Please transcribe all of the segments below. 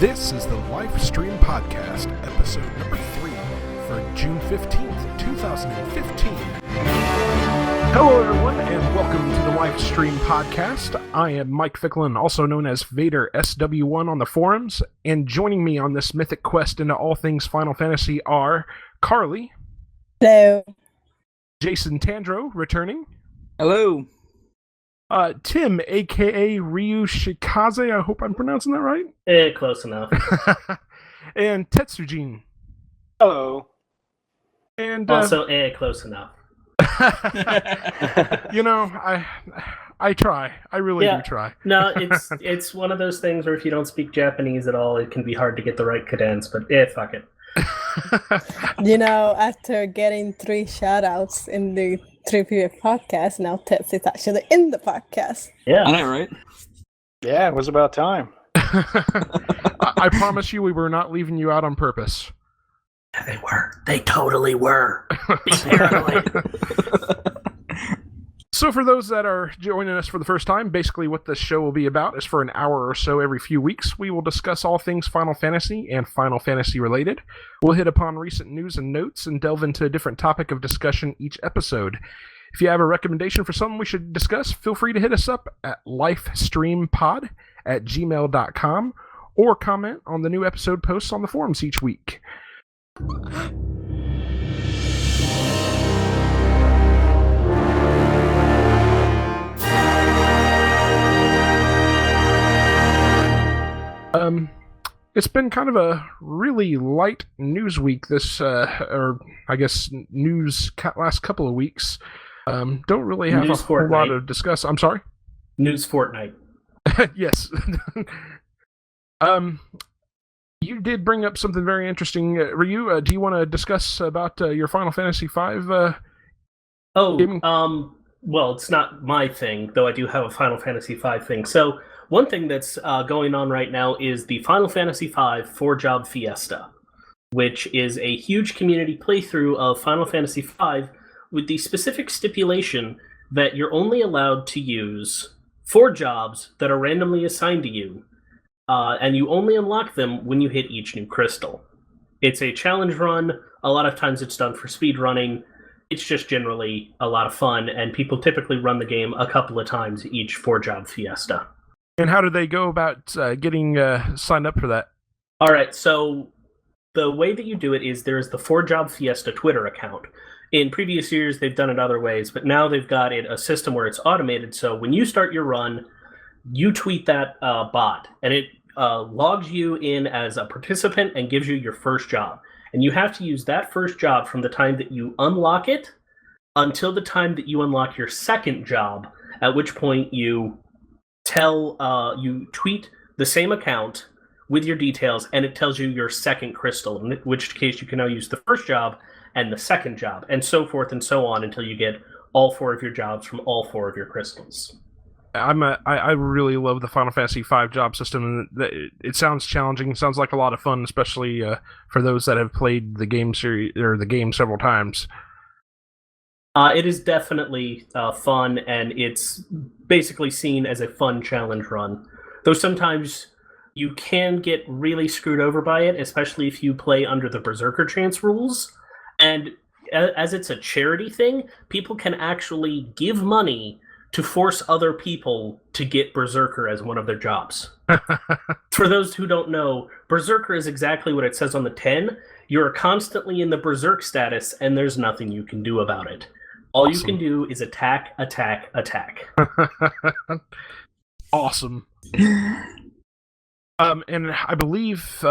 This is the Lifestream Podcast, episode number 3 for June 15th, 2015. Hello everyone, and welcome to the Lifestream Podcast. I am Mike Ficklin, also known as Vader SW1 on the forums, and joining me on this mythic quest into all things Final Fantasy are Carly. Hello. JasonTandro, returning. Hello. Tim, aka Ryushikaze, I hope I'm pronouncing that right. Close enough. And Tetsujin. Hello. And also, close enough. You know, I try. I really do try. No, it's one of those things where if you don't speak Japanese at all, it can be hard to get the right cadence, but fuck it. You know, after getting 3 shoutouts in the 3 previous podcasts, now Tets is actually in the podcast. Yeah. I know, right? Yeah, it was about time. I promise you we were not leaving you out on purpose. Yeah, they were. They totally were. Be paranoid. So for those that are joining us for the first time, basically what this show will be about is for an hour or so every few weeks, we will discuss all things Final Fantasy and Final Fantasy related. We'll hit upon recent news and notes and delve into a different topic of discussion each episode. If you have a recommendation for something we should discuss, feel free to hit us up at lifestreampod@gmail.com or comment on the new episode posts on the forums each week. It's been kind of a really light news week this, or I guess last couple of weeks. Don't really have a whole lot to discuss. I'm sorry? News fortnight. Yes. You did bring up something very interesting. Ryu, do you want to discuss about your Final Fantasy V gaming? Well, it's not my thing, though I do have a Final Fantasy V thing. So, one thing that's going on right now is the Final Fantasy V for Job Fiesta, which is a huge community playthrough of Final Fantasy V with the specific stipulation that you're only allowed to use 4 jobs that are randomly assigned to you, and you only unlock them when you hit each new crystal. It's a challenge run. A lot of times it's done for speed running. It's just generally a lot of fun, and people typically run the game a couple of times each for Job Fiesta. And how do they go about getting signed up for that? All right, so the way that you do it is there's the 4Job Fiesta Twitter account. In previous years, they've done it other ways, but now they've got a system where it's automated. So when you start your run, you tweet that bot, and it logs you in as a participant and gives you your first job. And you have to use that first job from the time that you unlock it until the time that you unlock your second job, at which point you you tweet the same account with your details, and it tells you your second crystal, in which case you can now use the first job and the second job, and so forth and so on until you get all 4 of your jobs from all 4 of your crystals. I really love the Final Fantasy V job system, and it sounds challenging. It sounds like a lot of fun, especially for those that have played the game series or the game several times. It is definitely fun, and it's basically seen as a fun challenge run. Though sometimes you can get really screwed over by it, especially if you play under the Berserker Chance rules. And as it's a charity thing, people can actually give money to force other people to get Berserker as one of their jobs. For those who don't know, Berserker is exactly what it says on the 10. You're constantly in the Berserk status, and there's nothing you can do about it. All awesome. You can do is attack, attack, attack. Awesome. And I believe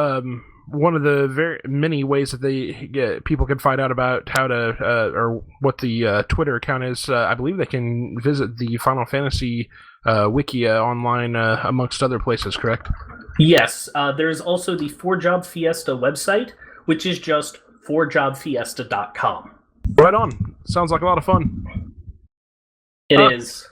one of the very many ways that people can find out about how to or what the Twitter account is, I believe they can visit the Final Fantasy wiki online amongst other places, correct? Yes. There's also the 4Job Fiesta website, which is just 4jobfiesta.com. Right on. Sounds like a lot of fun. It is.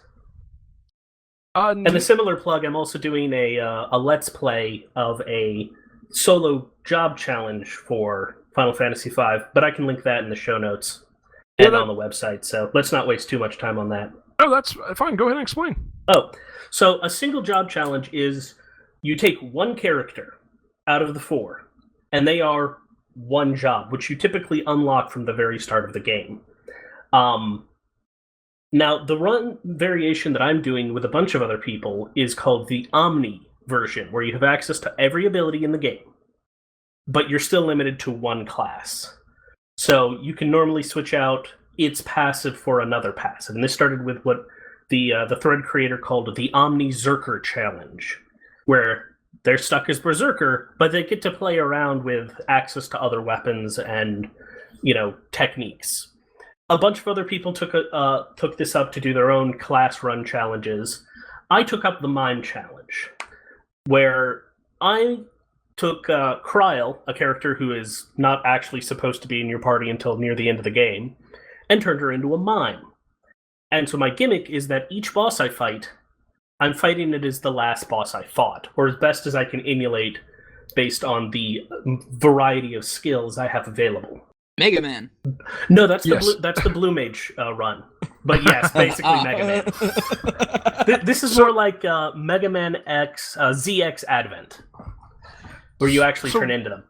And a similar plug, I'm also doing a Let's Play of a solo job challenge for Final Fantasy V, but I can link that in the show notes and on the website, so let's not waste too much time on that. Oh, that's fine. Go ahead and explain. Oh, so a single job challenge is you take one character out of the 4, and they are one job, which you typically unlock from the very start of the game. Now, the run variation that I'm doing with a bunch of other people is called the Omni version, where you have access to every ability in the game, but you're still limited to one class. So you can normally switch out its passive for another passive. And this started with what the thread creator called the Omni Zerker Challenge, where they're stuck as Berserker, but they get to play around with access to other weapons and, techniques. A bunch of other people took this up to do their own class run challenges. I took up the Mime Challenge, where I took Kryl, a character who is not actually supposed to be in your party until near the end of the game, and turned her into a mime. And so my gimmick is that each boss I fight, I'm fighting it as the last boss I fought, or as best as I can emulate based on the variety of skills I have available. Mega Man. No, that's the Blue Mage run. But yes, basically Mega Man. This is more like Mega Man X, ZX Advent, where you actually turn into them.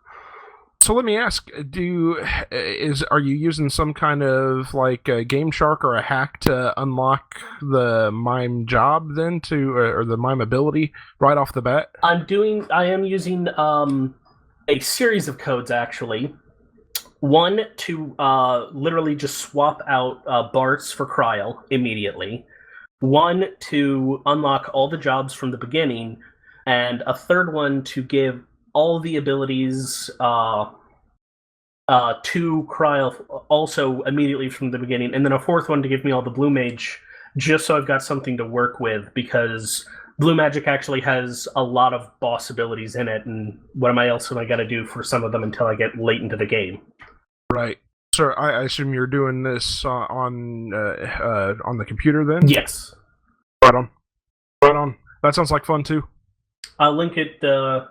So let me ask: are you using some kind of like a Game Shark or a hack to unlock the mime job then or the mime ability right off the bat? I am using a series of codes actually. One to literally just swap out Bart's for Kryl immediately. One to unlock all the jobs from the beginning, and a third one to give all the abilities to Kryl also immediately from the beginning, and then a fourth one to give me all the Blue Mage, just so I've got something to work with, because Blue Magic actually has a lot of boss abilities in it, and what else am I got to do for some of them until I get late into the game? Right. So I assume you're doing this on the computer then? Yes. Right on. That sounds like fun too. I'll link it to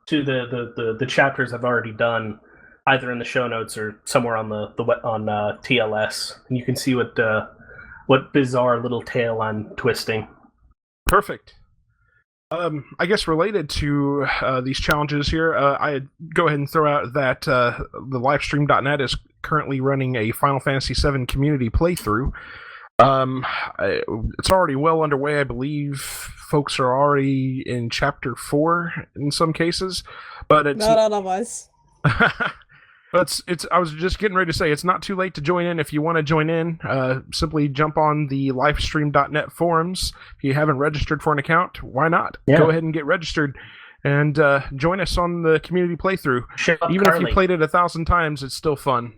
the chapters I've already done, either in the show notes or somewhere on on TLS, and you can see what bizarre little tale I'm twisting. Perfect. I guess related to these challenges here, I go ahead and throw out that the Lifestream.net is currently running a Final Fantasy VII Community playthrough. It's already well underway, I believe. Folks are already in Chapter 4 in some cases, but it's not all of us. I was just getting ready to say, it's not too late to join in. If you want to join in, simply jump on the Lifestream.net forums. If you haven't registered for an account, why not? Yeah. Go ahead and get registered and join us on the community playthrough. Even Carly. if you played it 1,000 times, it's still fun.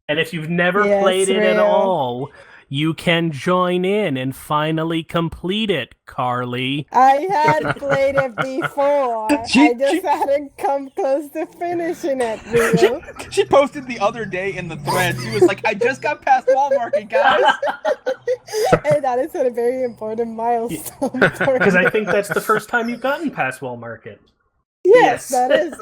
And if you've never played it at all, you can join in and finally complete it, Carly. I had played it before. I just hadn't come close to finishing it, Rio. She posted the other day in the thread. She was like, I just got past Wall Market, guys. And that is a very important milestone. Because I think that's the first time you've gotten past Wall Market. Yes, that is.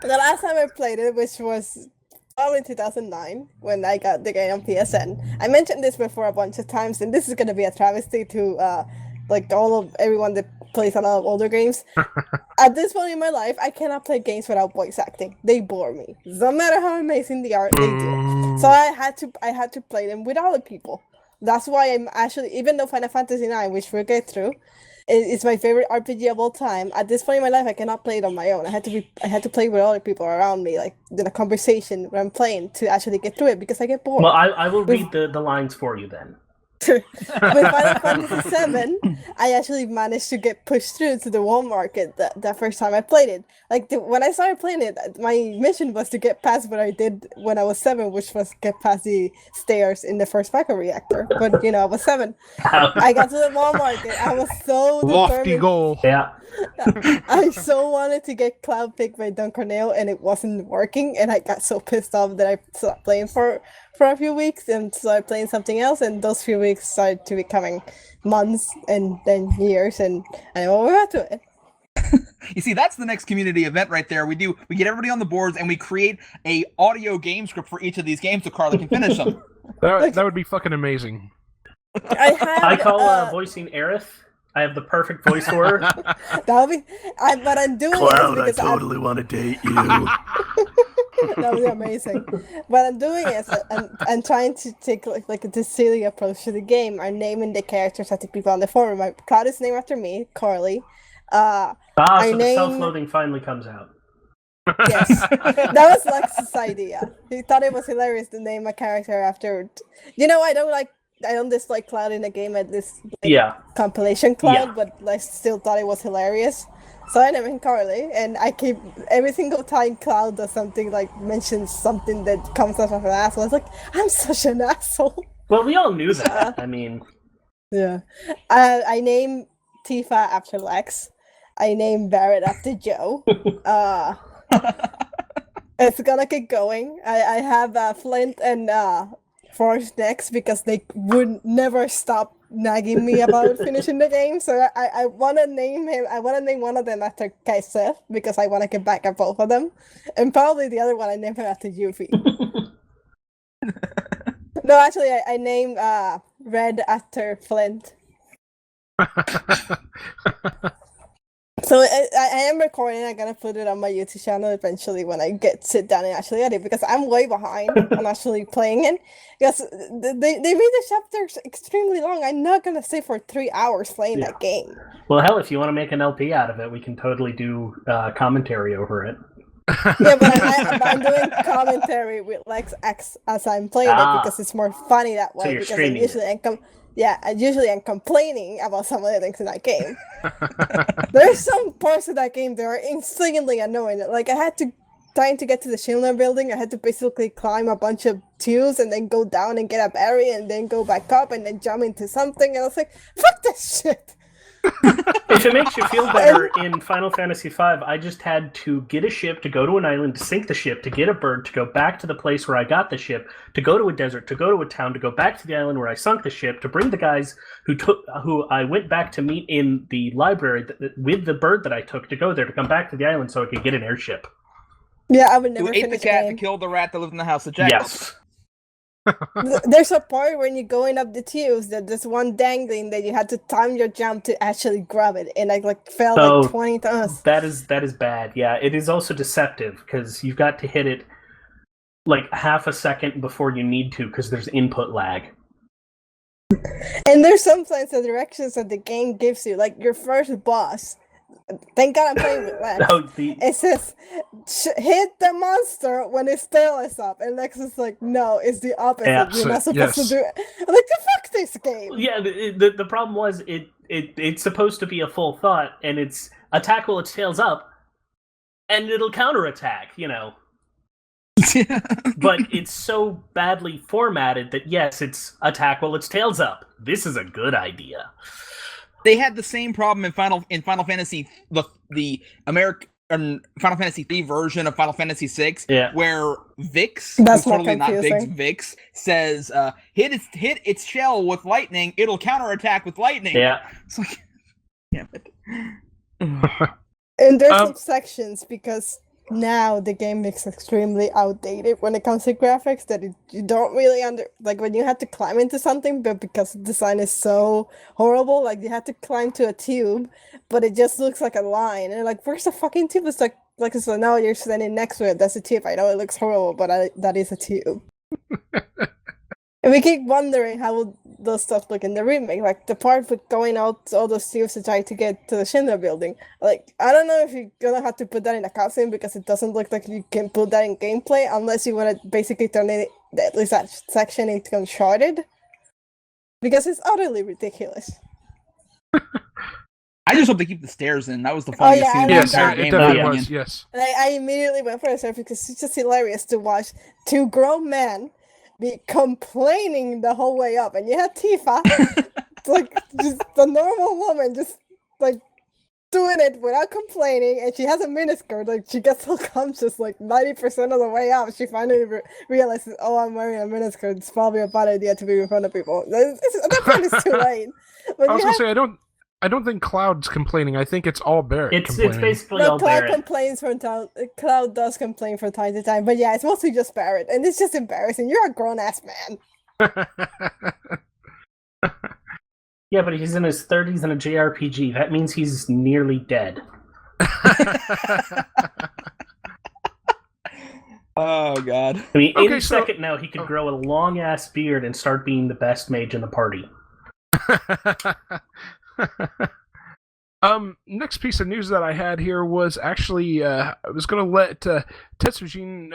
The last time I played it, which was probably 2009, when I got the game on PSN. I mentioned this before a bunch of times, and this is going to be a travesty to everyone that plays a lot of older games. At this point in my life, I cannot play games without voice acting. They bore me. No matter how amazing the art, they do. So I had to play them with other people. That's why I'm actually, even though Final Fantasy IX, which we'll get through, it's my favorite RPG of all time. At this point in my life, I cannot play it on my own. I had to play with other people around me, like in a conversation when I'm playing, to actually get through it, because I get bored. Well, I will read the lines for you then. With Final Fantasy VII, I actually managed to get pushed through to the Wall Market that first time I played it. When I started playing it, my mission was to get past what I did when I was 7, which was get past the stairs in the first Paco reactor. But, I was 7. I got to the Wall Market. I was so lofty goal. Yeah. I so wanted to get Cloud picked by Don Corneo, and it wasn't working, and I got so pissed off that I stopped playing for a few weeks and started playing something else, and those few weeks started to becoming months and then years, and I went back to it. You see, that's the next community event right there. We get everybody on the boards, and we create a audio game script for each of these games so Carla can finish them. That would be fucking amazing. I call voicing Aerith I have the perfect voice for her. That'll be. But I'm doing Cloud, it I because totally want to date you. that would be amazing. But I'm doing it. I'm trying to take like a silly approach to the game. I'm naming the characters after people on the forum. My Cloud is named after me, Carly. So the self-loathing finally comes out. Yes, that was Lex's idea. He thought it was hilarious to name a character after. I don't dislike Cloud in a game at this compilation Cloud, but I still thought it was hilarious. So I named Carly, and I keep every single time Cloud does something like mentions something that comes out of an asshole. I was like, I'm such an asshole. Well, we all knew that. I mean, yeah. I named Tifa after Lex. I named Barrett after Joe. It's gonna keep going. I have Flint and Forge next because they would never stop nagging me about finishing the game. So I want to name him. I want to name one of them after Kaisef because I want to get back at both of them, and probably the other one I named him after Yuffie. No, actually, I named Red after Flint. So I am recording. I'm gonna put it on my YouTube channel eventually when I sit down and actually edit because I'm way behind on actually playing it. Because they made the chapters extremely long. I'm not gonna stay for 3 hours playing that game. Well, hell, if you want to make an LP out of it, we can totally do commentary over it. Yeah, but I'm doing commentary with Lex X as I'm playing it because it's more funny that way. So you're because streaming I usually am complaining about some of the things in that game. There's some parts of that game that are insanely annoying. Like, I had to, trying to get to the Schindler building, I had to basically climb a bunch of tubes and then go down and get a berry and then go back up and then jump into something. And I was like, fuck this shit! If it makes you feel better, in Final Fantasy V, I just had to get a ship, to go to an island, to sink the ship, to get a bird, to go back to the place where I got the ship, to go to a desert, to go to a town, to go back to the island where I sunk the ship, to bring the guys who I went back to meet in the library with the bird that I took, to go there, to come back to the island so I could get an airship. Yeah, I would never Who ate the finish cat game. and killed the rat that lived in the house of Jack? Yes. There's a part when you're going up the tubes that there's one dangling that you had to time your jump to actually grab it, and I fell like 20 times. That is bad. Yeah, it is also deceptive because you've got to hit it like half a second before you need to because there's input lag. And there's sometimes the directions that the game gives you, like your first boss. Thank God I'm playing with Lex. It says, hit the monster when its tail is up. And Lex is like, no, it's the opposite. Yeah. You're not supposed to do it. I'm like, fuck this game. Yeah, the problem was it's supposed to be a full thought, and it's attack while its tail's up, and it'll counterattack, But it's so badly formatted that, yes, it's attack while its tail's up. This is a good idea. They had the same problem in Final Fantasy, the American Final Fantasy III version of Final Fantasy VI, where Vix, that's who's totally not confusing. Vix, says, hit its shell with lightning, it'll counterattack with lightning. Yeah. It's like, damn it. And there's some sections because now the game is extremely outdated when it comes to graphics that you don't really when you have to climb into something, but because the design is so horrible, like you have to climb to a tube, but it just looks like a line, and like, where's the fucking tube? It's like it's like, no, you're standing next to it. That's a tube. I know it looks horrible, but that is a tube. And we keep wondering how will those stuff look in the remake, like the part with going out all those tubes to try to get to the Schindler building. Like, I don't know if you're gonna have to put that in a cutscene because it doesn't look like you can put that in gameplay unless you want to basically turn it, at least that section, into Uncharted, because it's utterly ridiculous. I just hope they keep the stairs in. That was the funniest scene in the entire game. It definitely was, yes. And I immediately went for it because it's just hilarious to watch two grown men be complaining the whole way up, and you have Tifa, like just the normal woman, just like doing it without complaining, and she has a miniskirt. Like, she gets self-conscious like 90% of the way up. She finally realizes, oh, I'm wearing a miniskirt. It's probably a bad idea to be in front of people. At that point, it's too late. But I was gonna say, I don't think Cloud's complaining. I think it's all Barrett. It's basically all Cloud Barrett. complains from time. Cloud does complain from time to time, but yeah, it's mostly just Barrett, and it's just embarrassing. You're a grown ass man. Yeah, but he's in his 30s in a JRPG. That means he's nearly dead. Oh, God. I mean, any second now, he could grow a long-ass beard and start being the best mage in the party. Next piece of news that I had here was actually I was going to let Tetsujin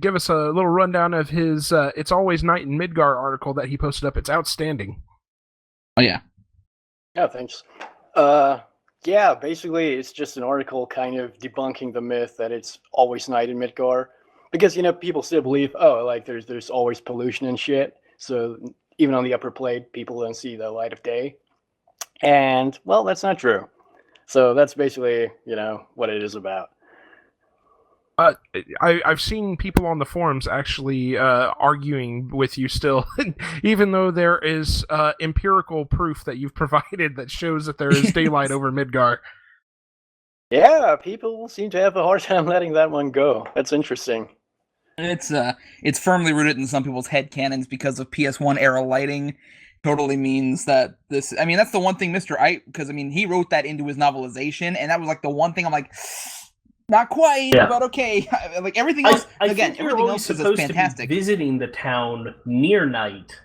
give us a little rundown of his "It's Always Night in Midgar" article that he posted up. It's outstanding. Oh yeah. Yeah, thanks. Yeah, basically it's just an article kind of debunking the myth that it's always night in Midgar, because people still believe there's always pollution and shit. So even on the upper plate, people don't see the light of day. And, well, that's not true. So that's basically, what it is about. I've seen people on the forums actually arguing with you still, even though there is empirical proof that you've provided that shows that there is daylight over Midgar. Yeah, people seem to have a hard time letting that one go. That's interesting. It's firmly rooted in some people's headcanons because of PS1 era lighting. Totally means that this. I mean, that's the one thing because he wrote that into his novelization, and that was like the one thing I'm like, not quite, but okay. Like everything else, everything else is fantastic. To be visiting the town near night,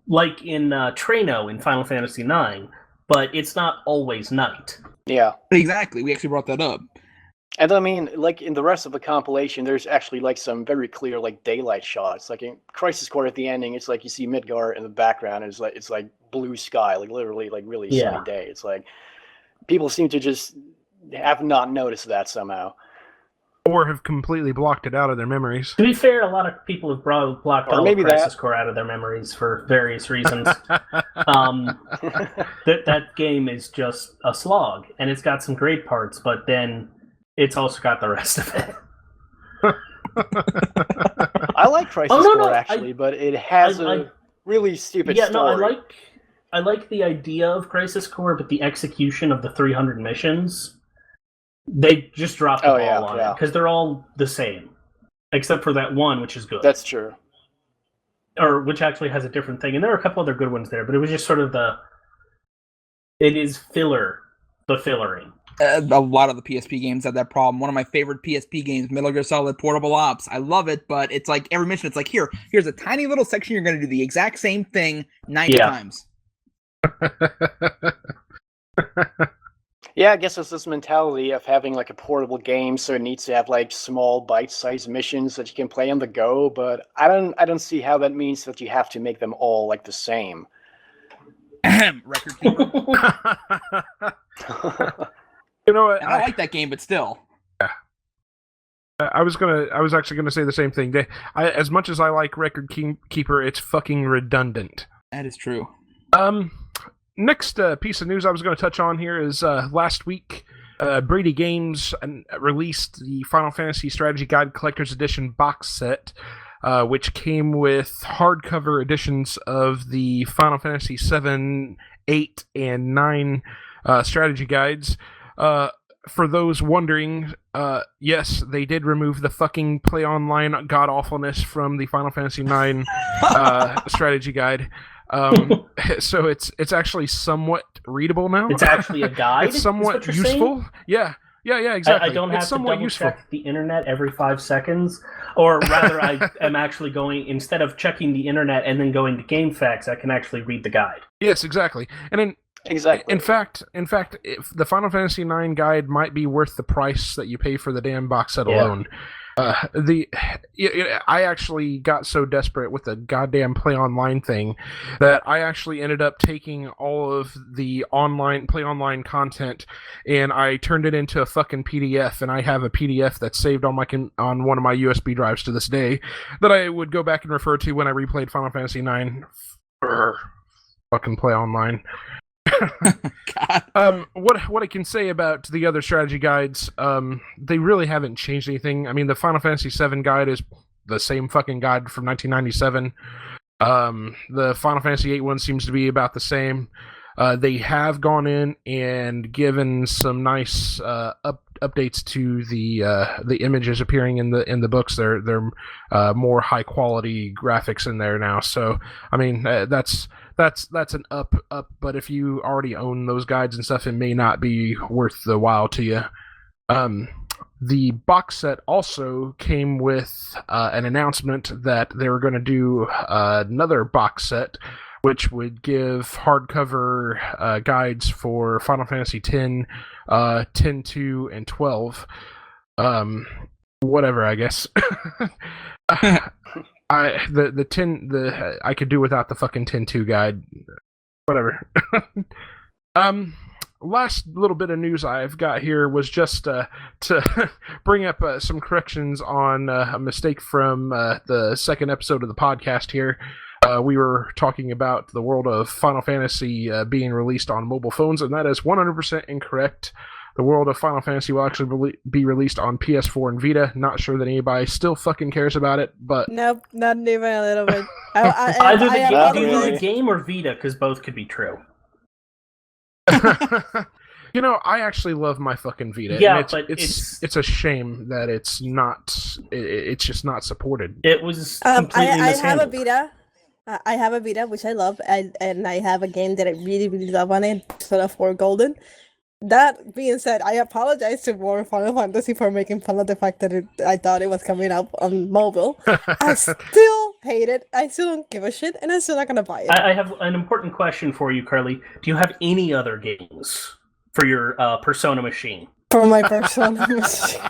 like in Trano in Final Fantasy IX, but it's not always night. Yeah, exactly. We actually brought that up. And I mean, like in the rest of the compilation, there's actually like some very clear like daylight shots. Like in Crisis Core at the ending, it's like you see Midgar in the background. And it's like blue sky, like literally like really sunny day. It's like people seem to just have not noticed that somehow, or have completely blocked it out of their memories. To be fair, a lot of people have blocked all of Crisis Core out of their memories for various reasons. That game is just a slog, and it's got some great parts, but then it's also got the rest of it. I like Crisis Core actually, but it has a really stupid story. I like the idea of Crisis Core, but the execution of the 300 missions, they just dropped the ball on it because they're all the same, except for that one, which is good. That's true. Or which actually has a different thing, and there are a couple other good ones there, but it was just sort of it is filler, the fillering. A lot of the PSP games have that problem. One of my favorite PSP games, Metal Gear Solid Portable Ops. I love it, but it's like every mission, it's like, here's a tiny little section you're going to do the exact same thing 90 times. Yeah, I guess it's this mentality of having like a portable game, so it needs to have like small bite-sized missions that you can play on the go. But I don't see how that means that you have to make them all like the same. Record keeper. You know what? I like that game, but still. Yeah. I was actually gonna say the same thing. As much as I like Record Keeper, it's fucking redundant. That is true. Next piece of news I was going to touch on here is last week, BradyGames released the Final Fantasy Strategy Guide Collector's Edition box set, which came with hardcover editions of the Final Fantasy 7, 8, and 9 strategy guides. For those wondering, yes, they did remove the fucking play online god awfulness from the Final Fantasy 9 strategy guide. So it's actually somewhat readable now. It's actually a guide. It's somewhat useful. Saying? Yeah, exactly. I don't have to double check the internet every 5 seconds, or rather, I am actually going, instead of checking the internet and then going to GameFAQs, I can actually read the guide. Yes, exactly. And in fact, if the Final Fantasy IX guide might be worth the price that you pay for the damn box set alone. I actually got so desperate with the goddamn play online thing that I actually ended up taking all of the play online content and I turned it into a fucking PDF, and I have a PDF that's saved on on one of my USB drives to this day that I would go back and refer to when I replayed Final Fantasy IX. Fucking play online. God. What I can say about the other strategy guides, they really haven't changed anything. I mean, the Final Fantasy VII guide is the same fucking guide from 1997. The Final Fantasy VIII one seems to be about the same. They have gone in and given some nice updates to the images appearing in the books. They're more high quality graphics in there now. So I mean that's an up. But if you already own those guides and stuff, it may not be worth the while to you. The box set also came with an announcement that they were going to do another box set, which would give hardcover guides for Final Fantasy X, 10-2, and 12. Whatever, I guess. I could do without the fucking 10-2 guide. Whatever. Last little bit of news I've got here was just to bring up some corrections on a mistake from the second episode of the podcast here. We were talking about the world of Final Fantasy being released on mobile phones, and that is 100% incorrect. The world of Final Fantasy will actually be released on PS4 and Vita. Not sure that anybody still fucking cares about it, but... Nope, not even a little bit. Either the game or Vita, because both could be true. You know, I actually love my fucking Vita. Yeah, but it's a shame that it's not. It's just not supported. It was completely I have a mishandled. Vita. I have a Vita, which I love, and I have a game that I really, really love on it, Persona 4 Golden. That being said, I apologize to more Final Fantasy for making fun of the fact that I thought it was coming up on mobile. I still hate it. I still don't give a shit, and I'm still not gonna buy it. I have an important question for you, Carly. Do you have any other games for your Persona machine? For my Persona machine.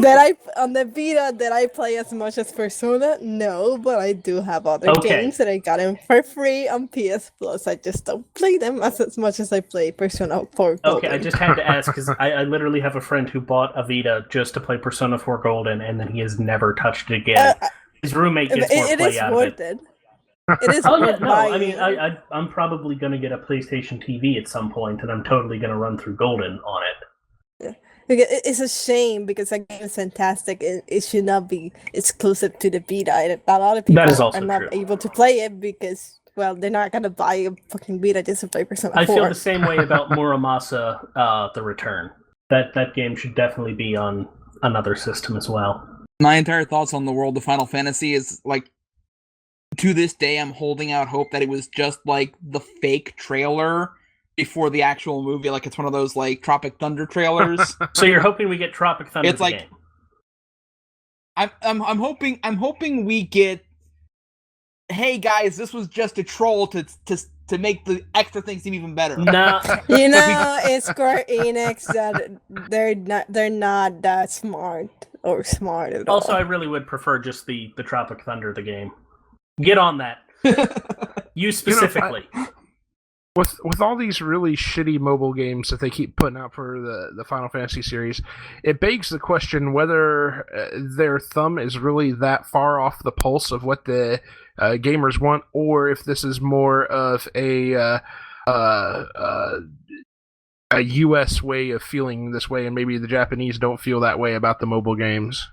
That on the Vita that I play as much as Persona, no, but I do have other games that I got them for free on PS Plus. I just don't play them as much as I play Persona 4 Golden. Okay, I just had to ask because I literally have a friend who bought a Vita just to play Persona 4 Golden, and then he has never touched it again. His roommate gets more play out of it. It is oh yeah, worth no, buying. I mean, I'm probably going to get a PlayStation TV at some point, and I'm totally going to run through Golden on it. It's a shame because that game is fantastic. It should not be exclusive to the Vita. And a lot of people are not able to play it because, well, they're not going to buy a fucking Vita just to play Persona 4. I feel the same way about Muramasa, The Return. That game should definitely be on another system as well. My entire thoughts on the world of Final Fantasy is, like, to this day, I'm holding out hope that it was just, like, the fake trailer before the actual movie. Like, it's one of those, like, Tropic Thunder trailers. So you're hoping we get Tropic Thunder it's like, game? I'm hoping we get, hey, guys, this was just a troll to make the extra thing seem even better. No. You know, it's Square Enix that they're not that smart or smart at all. Also, I really would prefer just the Tropic Thunder, the game. Get on that. You specifically. With all these really shitty mobile games that they keep putting out for the Final Fantasy series, it begs the question whether their thumb is really that far off the pulse of what the gamers want, or if this is more of a US way of feeling this way, and maybe the Japanese don't feel that way about the mobile games.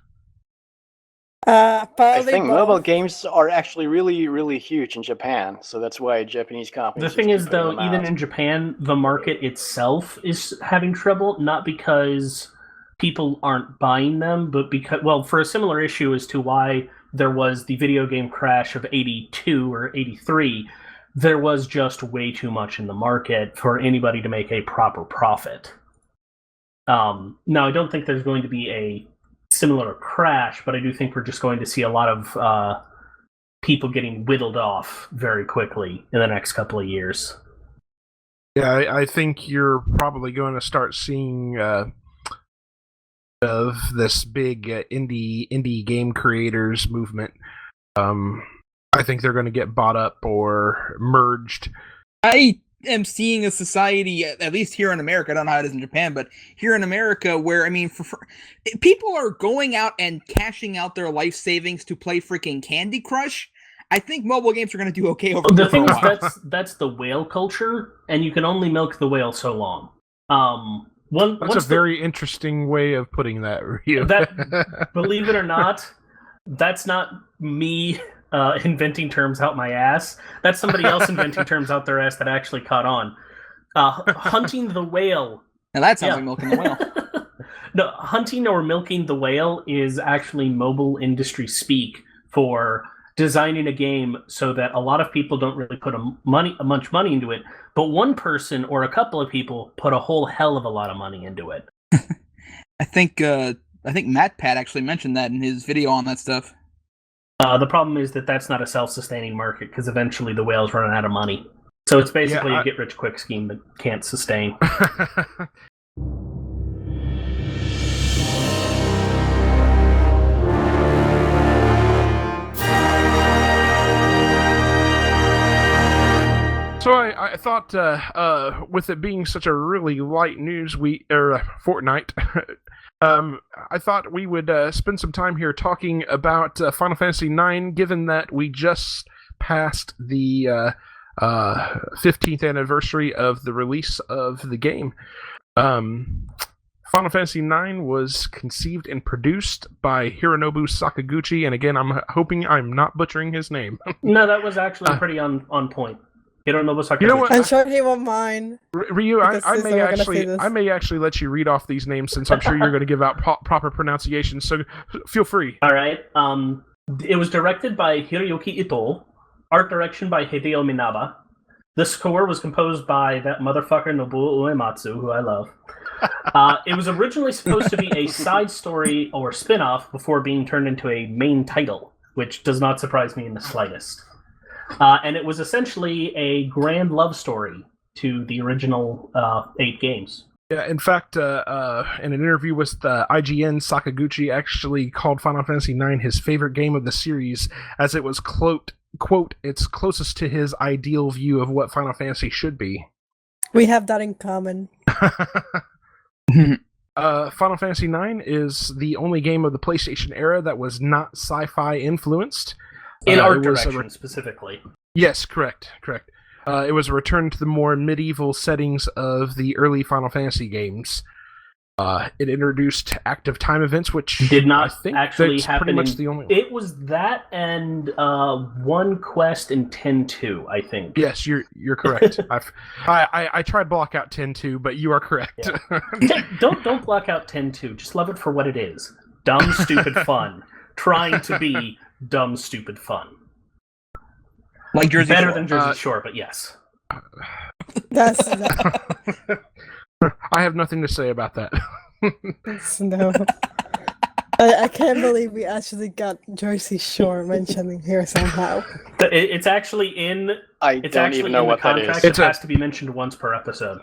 I think mobile games are actually really, really huge in Japan, so that's why Japanese companies... The thing is, though, even in Japan, the market itself is having trouble, not because people aren't buying them, but because, well, for a similar issue as to why there was the video game crash of 82 or 83, there was just way too much in the market for anybody to make a proper profit. Now, I don't think there's going to be a similar crash, but I do think we're just going to see a lot of people getting whittled off very quickly in the next couple of years. Yeah, I think you're probably going to start seeing of this big indie game creators movement. I think they're going to get bought up or merged. I am seeing a society, at least here in America, I don't know how it is in Japan, but here in America, where, I mean, for people are going out and cashing out their life savings to play freaking Candy Crush. I think mobile games are going to do okay over the thing is that's the whale culture, and you can only milk the whale so long. That's a very interesting way of putting that, Ryu. That, believe it or not, that's not me inventing terms out my ass. That's somebody else inventing terms out their ass that actually caught on. Hunting the whale Now that sounds like milking the whale. No, hunting or milking the whale is actually mobile industry speak for designing a game so that a lot of people don't really put much money into it, but one person or a couple of people put a whole hell of a lot of money into it. I think MatPat actually mentioned that in his video on that stuff. The problem is that that's not a self-sustaining market because eventually the whales run out of money. So it's basically a get-rich-quick scheme that can't sustain. So I thought, with it being such a really light news fortnight, I thought we would spend some time here talking about Final Fantasy IX, given that we just passed the 15th anniversary of the release of the game. Final Fantasy IX was conceived and produced by Hironobu Sakaguchi, and again, I'm hoping I'm not butchering his name. No, that was actually pretty on point. Hironobu Sakaguchi. You know what? I'm sure he won't mind. Ryu, I may actually let you read off these names since I'm sure you're going to give out proper pronunciations. So feel free. All right. It was directed by Hiroyuki Ito. Art direction by Hideo Minaba. The score was composed by that motherfucker Nobuo Uematsu, who I love. It was originally supposed to be a side story or spin-off before being turned into a main title, which does not surprise me in the slightest. And it was essentially a grand love story to the original 8 games. Yeah, in fact, in an interview with IGN, Sakaguchi actually called Final Fantasy IX his favorite game of the series, as it was, quote, it's closest to his ideal view of what Final Fantasy should be. We have that in common. Final Fantasy IX is the only game of the PlayStation era that was not sci-fi influenced. In art direction, specifically. Yes, correct. It was a return to the more medieval settings of the early Final Fantasy games. It introduced active time events, which did not I think actually happen. Pretty much the only one. It was that and one quest in 10.2, I think. Yes, you're correct. I tried block out 10.2, but you are correct. Yeah. Don't block out 10.2. Just love it for what it is. Dumb, stupid fun. Trying to be dumb, stupid fun. Like Jersey Better Shore. than Jersey Shore, but yes. That's I have nothing to say about that. no. I can't believe we actually got Jersey Shore mentioning here somehow. It's actually in. It's don't actually even know in what the that contract. is. It has to be mentioned once per episode.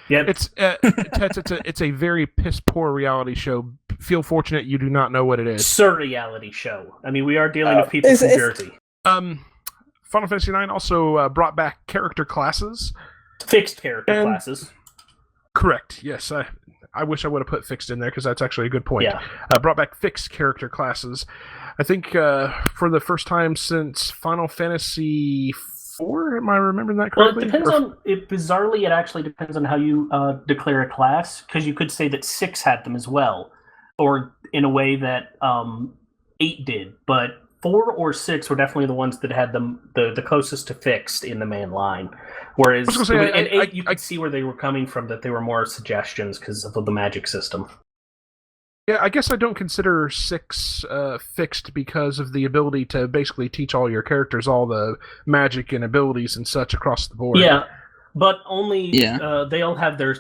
Yeah, It's a very piss poor reality show. Feel fortunate you do not know what it is. Surreality show. I mean, we are dealing with people from Jersey. Final Fantasy IX also brought back character classes. Fixed character classes. Correct. Yes. I wish I would have put fixed in there because that's actually a good point. Yeah. Brought back fixed character classes. I think for the first time since Final Fantasy IV. Am I remembering that correctly? Well, it depends on it. Bizarrely, it actually depends on how you declare a class, because you could say that 6 had them as well, or in a way that 8 did. But 4 or 6 were definitely the ones that had them the closest to fixed in the main line. Whereas in 8, you could see where they were coming from, that they were more suggestions because of the magic system. Yeah, I guess I don't consider 6 fixed because of the ability to basically teach all your characters all the magic and abilities and such across the board. Yeah, but only they all have their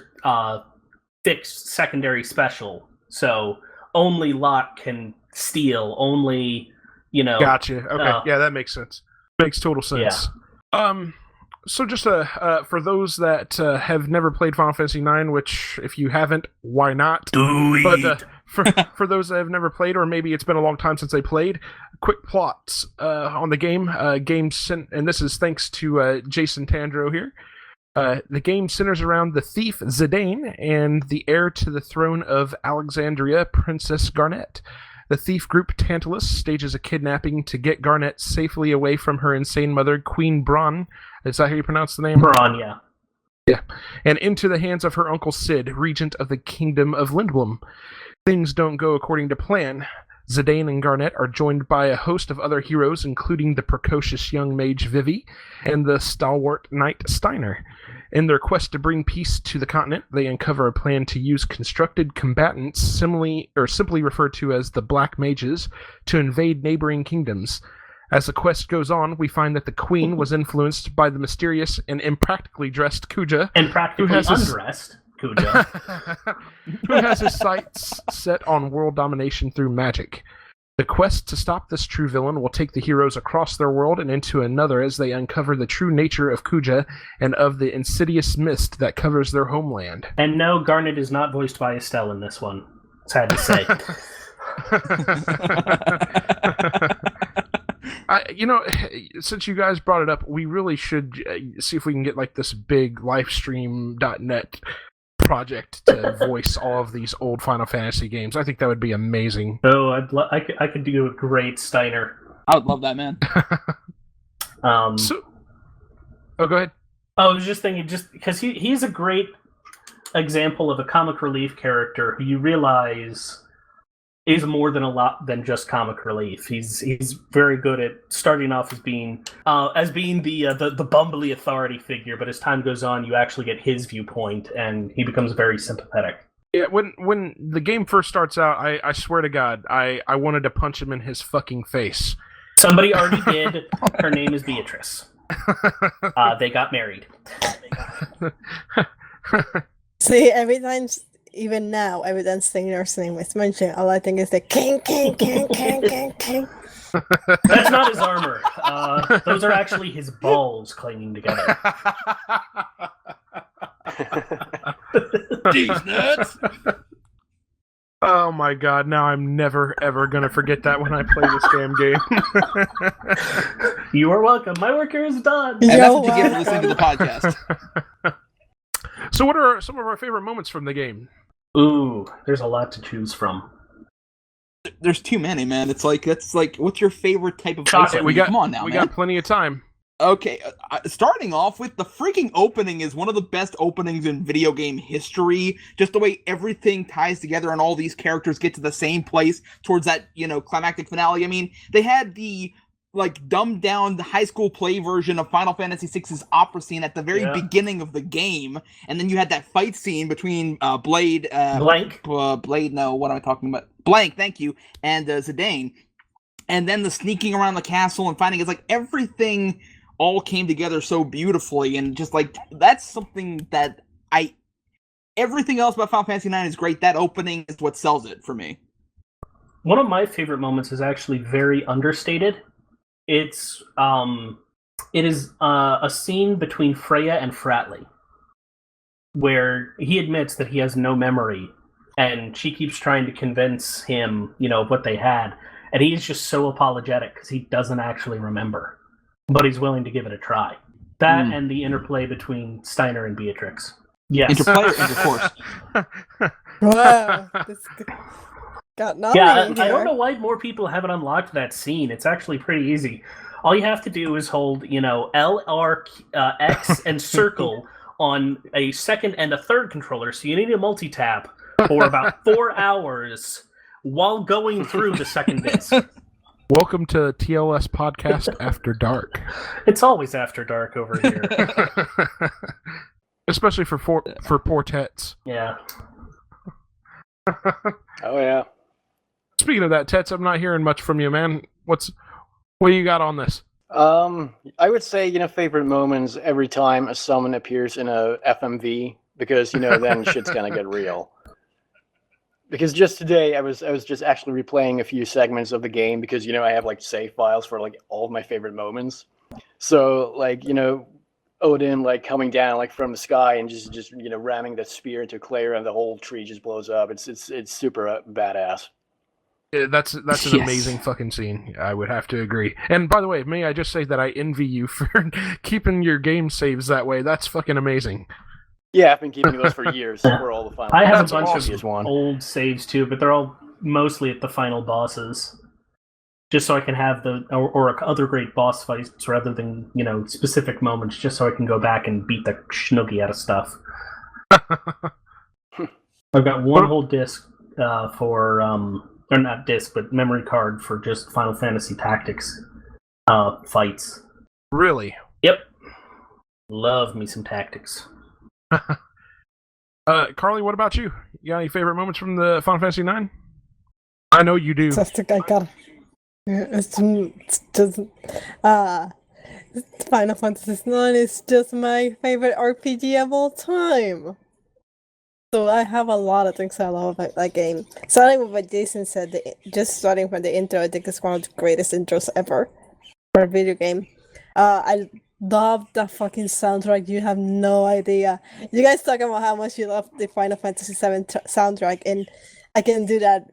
fixed secondary special. So only Locke can steal. Only, Gotcha. Okay, yeah, that makes sense. Makes total sense. Yeah. So just for those that have never played Final Fantasy IX, which if you haven't, why not? But for those that have never played, or maybe it's been a long time since they played, quick plots on the game. And this is thanks to JasonTandro here. The game centers around the thief Zidane and the heir to the throne of Alexandria, Princess Garnet. The thief group Tantalus stages a kidnapping to get Garnet safely away from her insane mother, Queen Braun. Is that how you pronounce the name? Braun, yeah. Yeah. And into the hands of her uncle Sid, regent of the Kingdom of Lindblum. Things don't go according to plan. Zidane and Garnet are joined by a host of other heroes, including the precocious young mage Vivi and the stalwart knight Steiner. In their quest to bring peace to the continent, they uncover a plan to use constructed combatants, simply referred to as the Black Mages, to invade neighboring kingdoms. As the quest goes on, we find that the queen was influenced by the mysterious and impractically dressed Kuja. And practically undressed Kuja. Who has his sights set on world domination through magic. The quest to stop this true villain will take the heroes across their world and into another as they uncover the true nature of Kuja and of the insidious mist that covers their homeland. And no, Garnet is not voiced by Estelle in this one. Sad to say. Since you guys brought it up, we really should see if we can get like this big Lifestream.net project to voice all of these old Final Fantasy games. I think that would be amazing. Oh, I could do a great Steiner. I would love that, man. Go ahead. I was just thinking, just because he's a great example of a comic relief character who you realize is more than a lot than just comic relief. He's very good at starting off as being the bumbly authority figure, but as time goes on, you actually get his viewpoint, and he becomes very sympathetic. Yeah, when the game first starts out, I swear to God, I wanted to punch him in his fucking face. Somebody already did. Her name is Beatrix. They got married. See, every time Steiner's name is mentioned, all I think is the king. That's not his armor. Those are actually his balls clanging together. These nuts! Oh my God, now I'm never ever gonna forget that when I play this damn game. You are welcome. My work here is done. And that's what you get for listening to the podcast. So what are some of our favorite moments from the game? Ooh, there's a lot to choose from. There's too many, man. It's like, what's your favorite type of Shot fight? it. Come on now, we man. got plenty of time. Okay, starting off with the freaking opening is one of the best openings in video game history. Just the way everything ties together and all these characters get to the same place towards that, climactic finale. I mean, they had the dumbed down high school play version of Final Fantasy VI's opera scene at the very beginning of the game, and then you had that fight scene between Blade, Blank, no, what am I talking about? Blank, thank you, and Zidane, and then the sneaking around the castle and finding it's like everything all came together so beautifully, and just that's something that everything else about Final Fantasy IX is great. That opening is what sells it for me. One of my favorite moments is actually very understated. It is a scene between Freya and Fratley, where he admits that he has no memory, and she keeps trying to convince him, of what they had, and he's just so apologetic because he doesn't actually remember, but he's willing to give it a try. That and the interplay between Steiner and Beatrix. Yes. Interplay or intercourse? Wow. Got nothing. Yeah, I don't know why more people haven't unlocked that scene. It's actually pretty easy. All you have to do is hold, L, R, X, and circle on a second and a third controller, so you need a multi-tap for about 4 hours while going through the second disc. Welcome to TLS Podcast After Dark. It's always after dark over here. Especially for poor Tets. Yeah. Oh, yeah. Speaking of that, Tets, I'm not hearing much from you, man. What do you got on this? I would say, favorite moments every time a summon appears in a FMV, because, then shit's gonna get real. Because just today, I was just actually replaying a few segments of the game, because, I have, save files for, all of my favorite moments. So, Odin, coming down, from the sky and just ramming the spear into Claire, and the whole tree just blows up. It's super badass. Yeah, that's an amazing fucking scene. I would have to agree. And by the way, may I just say that I envy you for keeping your game saves that way. That's fucking amazing. Yeah, I've been keeping those for years for all the final. I have That's a bunch awesome. of old saves too, but they're all mostly at the final bosses. Just so I can have or other great boss fights rather than, specific moments, just so I can go back and beat the schnoogie out of stuff. I've got one whole disc for, or not disc, but memory card for just Final Fantasy Tactics fights. Really? Yep. Love me some Tactics. Carly, what about you? You got any favorite moments from the Final Fantasy IX? I know you do. Just I got it's just Final Fantasy IX is just my favorite RPG of all time. So I have a lot of things I love about that game. Starting with what Jason said, just starting from the intro, I think it's one of the greatest intros ever for a video game. I love the fucking soundtrack. You have no idea. You guys talk about how much you love the Final Fantasy VII soundtrack, and I can do that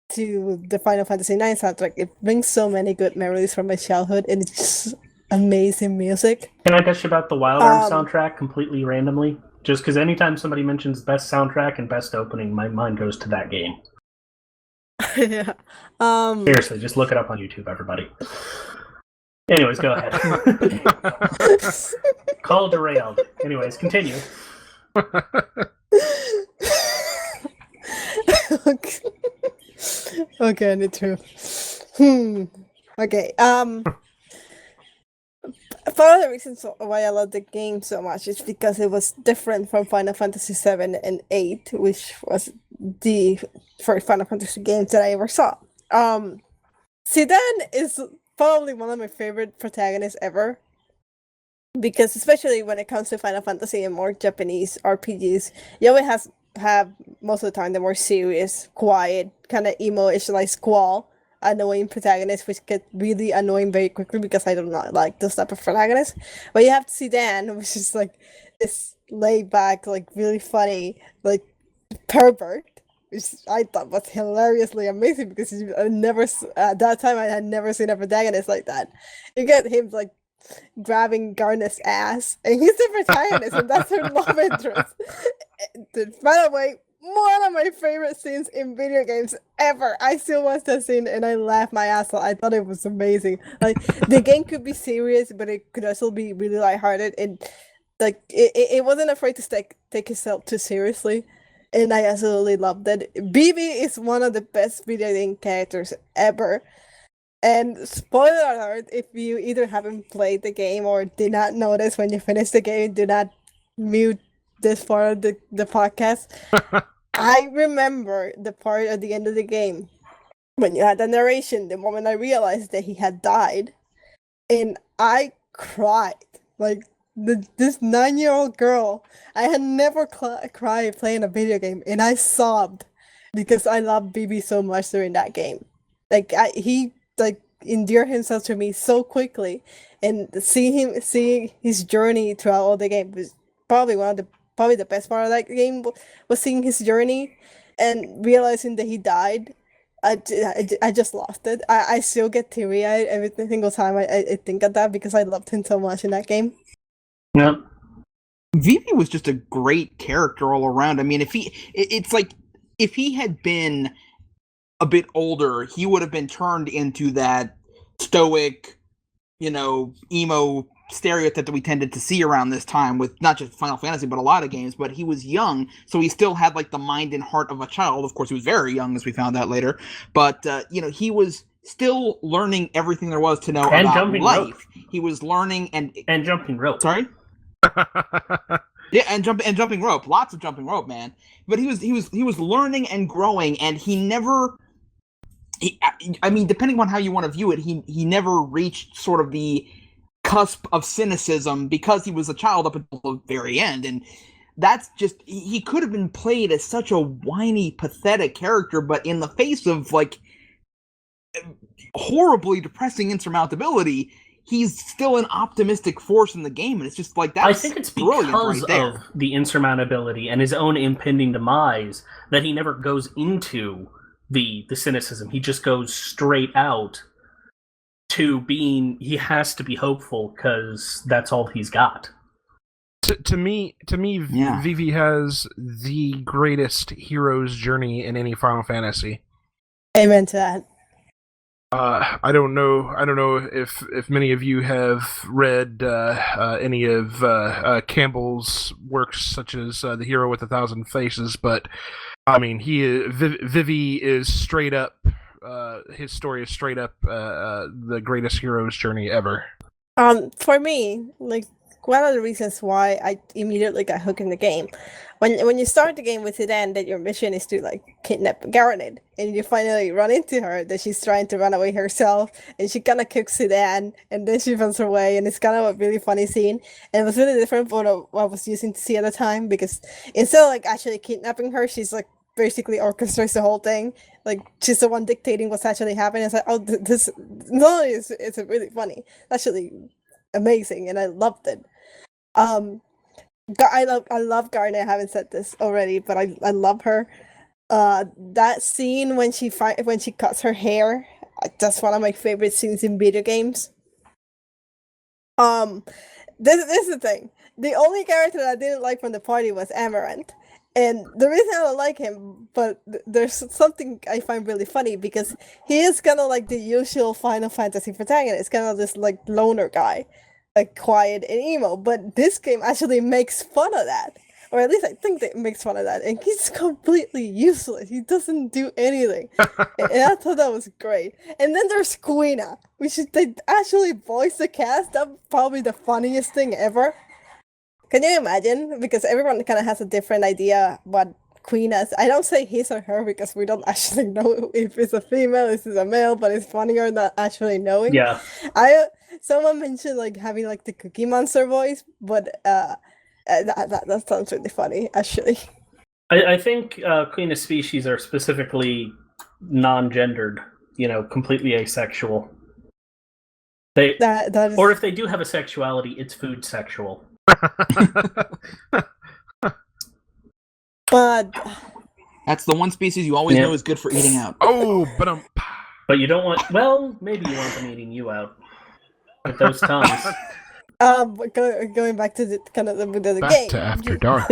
to the Final Fantasy IX soundtrack. It brings so many good memories from my childhood, and it's just amazing music. Can I gush about the Wild Arms soundtrack completely randomly? Just because anytime somebody mentions best soundtrack and best opening, my mind goes to that game. Yeah. Seriously, just look it up on YouTube, everybody. Anyways, go ahead. Call derailed. Anyways, continue. Okay, I need to. Okay. Part of the reasons why I love the game so much is because it was different from Final Fantasy VII and VIII, which was the first Final Fantasy games that I ever saw. Zidane is probably one of my favorite protagonists ever, because especially when it comes to Final Fantasy and more Japanese RPGs, you always have most of the time the more serious, quiet, kind of emo-ish, like Squall, annoying protagonist, which get really annoying very quickly because I do not like those type of protagonists. But you have Zidane, which is like this laid back, like really funny, like pervert, which I thought was hilariously amazing because at that time I had never seen a protagonist like that. You get him like grabbing Garnet's ass, and he's the protagonist, and that's her love interest. By the way, one of my favorite scenes in video games ever. I still watch that scene and I laughed my ass off. I thought it was amazing. Like, the game could be serious, but it could also be really lighthearted, and like it wasn't afraid to take itself too seriously, and I absolutely loved it. Vivi is one of the best video game characters ever. And spoiler alert, if you either haven't played the game or did not notice when you finish the game, do not mute this part of the podcast. I remember the part at the end of the game when you had the narration, the moment I realized that he had died, and I cried. Like, this 9-year-old girl, I had never cried playing a video game, and I sobbed because I loved Vivi so much during that game. Like, he endeared himself to me so quickly, and seeing his journey throughout all the game was probably the best part of that game, was seeing his journey and realizing that he died. I just lost it. I still get teary-eyed every single time I think of that because I loved him so much in that game. Yep. Vivi was just a great character all around. I mean, it's like if he had been a bit older, he would have been turned into that stoic, emo stereotype that we tended to see around this time with not just Final Fantasy, but a lot of games. But he was young, so he still had like the mind and heart of a child. Of course, he was very young, as we found out later. But, he was still learning everything there was to know and about jumping life. rope. He was learning and jumping rope. Sorry? Yeah, and jumping rope. Lots of jumping rope, man. But he was learning and growing, and he never... I mean, depending on how you want to view it, he never reached sort of the cusp of cynicism because he was a child up until the very end. And that's just... He could have been played as such a whiny, pathetic character, but in the face of, like, horribly depressing insurmountability, he's still an optimistic force in the game, and it's just like that's I think it's because of the insurmountability and his own impending demise that he never goes into the cynicism. He just goes straight out to being, he has to be hopeful because that's all he's got. To me, yeah. Vivi has the greatest hero's journey in any Final Fantasy. Amen to that. I don't know if many of you have read any of Campbell's works, such as The Hero with 1,000 Faces, but I mean, Vivi is straight up. His story is straight up the greatest hero's journey ever. For me, like one of the reasons why I immediately got hooked in the game. When you start the game with it, then that your mission is to like kidnap Garnet, and you finally run into her that she's trying to run away herself, and she kind of kicks Sudan, and then she runs away, and it's kind of a really funny scene, and it was really different from what I was using to see at the time, because instead of like actually kidnapping her, she's like basically orchestrates the whole thing. Like she's the one dictating what's actually happening. It's like, oh, this not only is it's really funny, it's actually amazing, and I loved it. I love Garnet. I haven't said this already, but I love her. That scene when she cuts her hair, that's one of my favorite scenes in video games. This is the thing. The only character that I didn't like from the party was Amaranth. And the reason I don't like him, but there's something I find really funny, because he is kind of like the usual Final Fantasy protagonist, kind of this like loner guy, like quiet and emo. But this game actually makes fun of that, or at least I think that it makes fun of that. And he's completely useless. He doesn't do anything, and I thought that was great. And then there's Quina, which is they actually voice the cast. That's probably the funniest thing ever. Can you imagine? Because everyone kind of has a different idea what Queen is. I don't say his or her because we don't actually know if it's a female, if it's a male, but it's funnier not actually knowing. Yeah. Someone mentioned like having like the Cookie Monster voice, but that sounds really funny, actually. I think Queen of Species are specifically non-gendered, completely asexual. That is... Or if they do have a sexuality, it's food sexual. But that's the one species you always know is good for eating out. Oh, but you don't want. Well, maybe you want them eating you out with those tongues. Going back to the kind of the back game. to After Dark.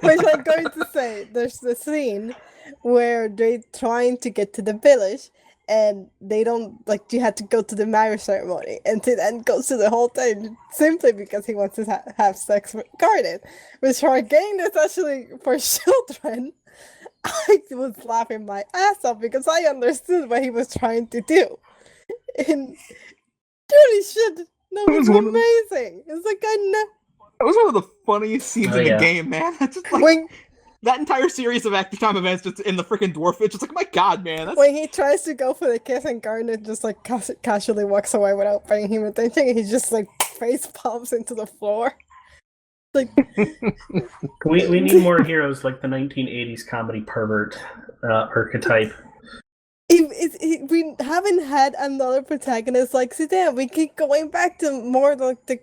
Which I'm going to say, there's the scene where they're trying to get to the village. And they don't, like, you had to go to the marriage ceremony, and then goes to the whole thing simply because he wants to have sex with Garnet. Which for a game that's actually for children, I was laughing my ass off because I understood what he was trying to do. And holy shit, that was amazing. It's like, that was one of the funniest scenes in the game, man. That's just like... That entire series of Active Time events just in the freaking dwarf, it's just like, my god, man. When he tries to go for the kiss and Garnet just like casually walks away without paying him attention, and he just like face palms into the floor. Like, we need more heroes like the 1980s comedy pervert archetype. We haven't had another protagonist like Zidane. We keep going back to more like the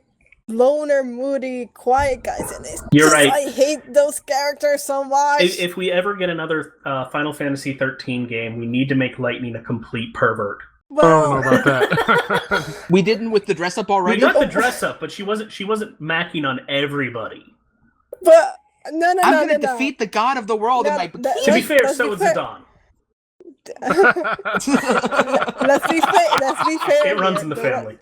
loner, moody, quiet guys in this. You're right. I hate those characters so much. If we ever get another Final Fantasy 13 game, we need to make Lightning a complete pervert. Well, I don't know about that. We didn't with the dress up already. We got the dress up, but she wasn't macking on everybody. But no. I'm gonna defeat the god of the world in my bikini. To be fair, so is Zidane. Let's be fair. It runs in the family.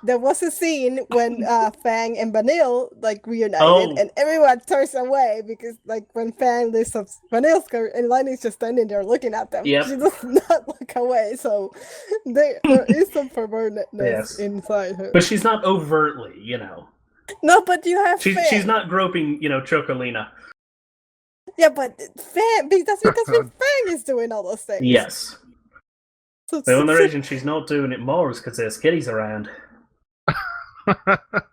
There was a scene when Fang and Vanille like reunited, and everyone turns away because like when Fang lifts up Vanille's skirt and Lightning's just standing there looking at them. Yep. She does not look away, so there is some pervertness inside her. But she's not overtly, No, but you have Fang. She's not groping, Chocolina. Yeah, but Fang, that's because Fang is doing all those things. Yes. The only reason she's not doing it more is because there's kitties around.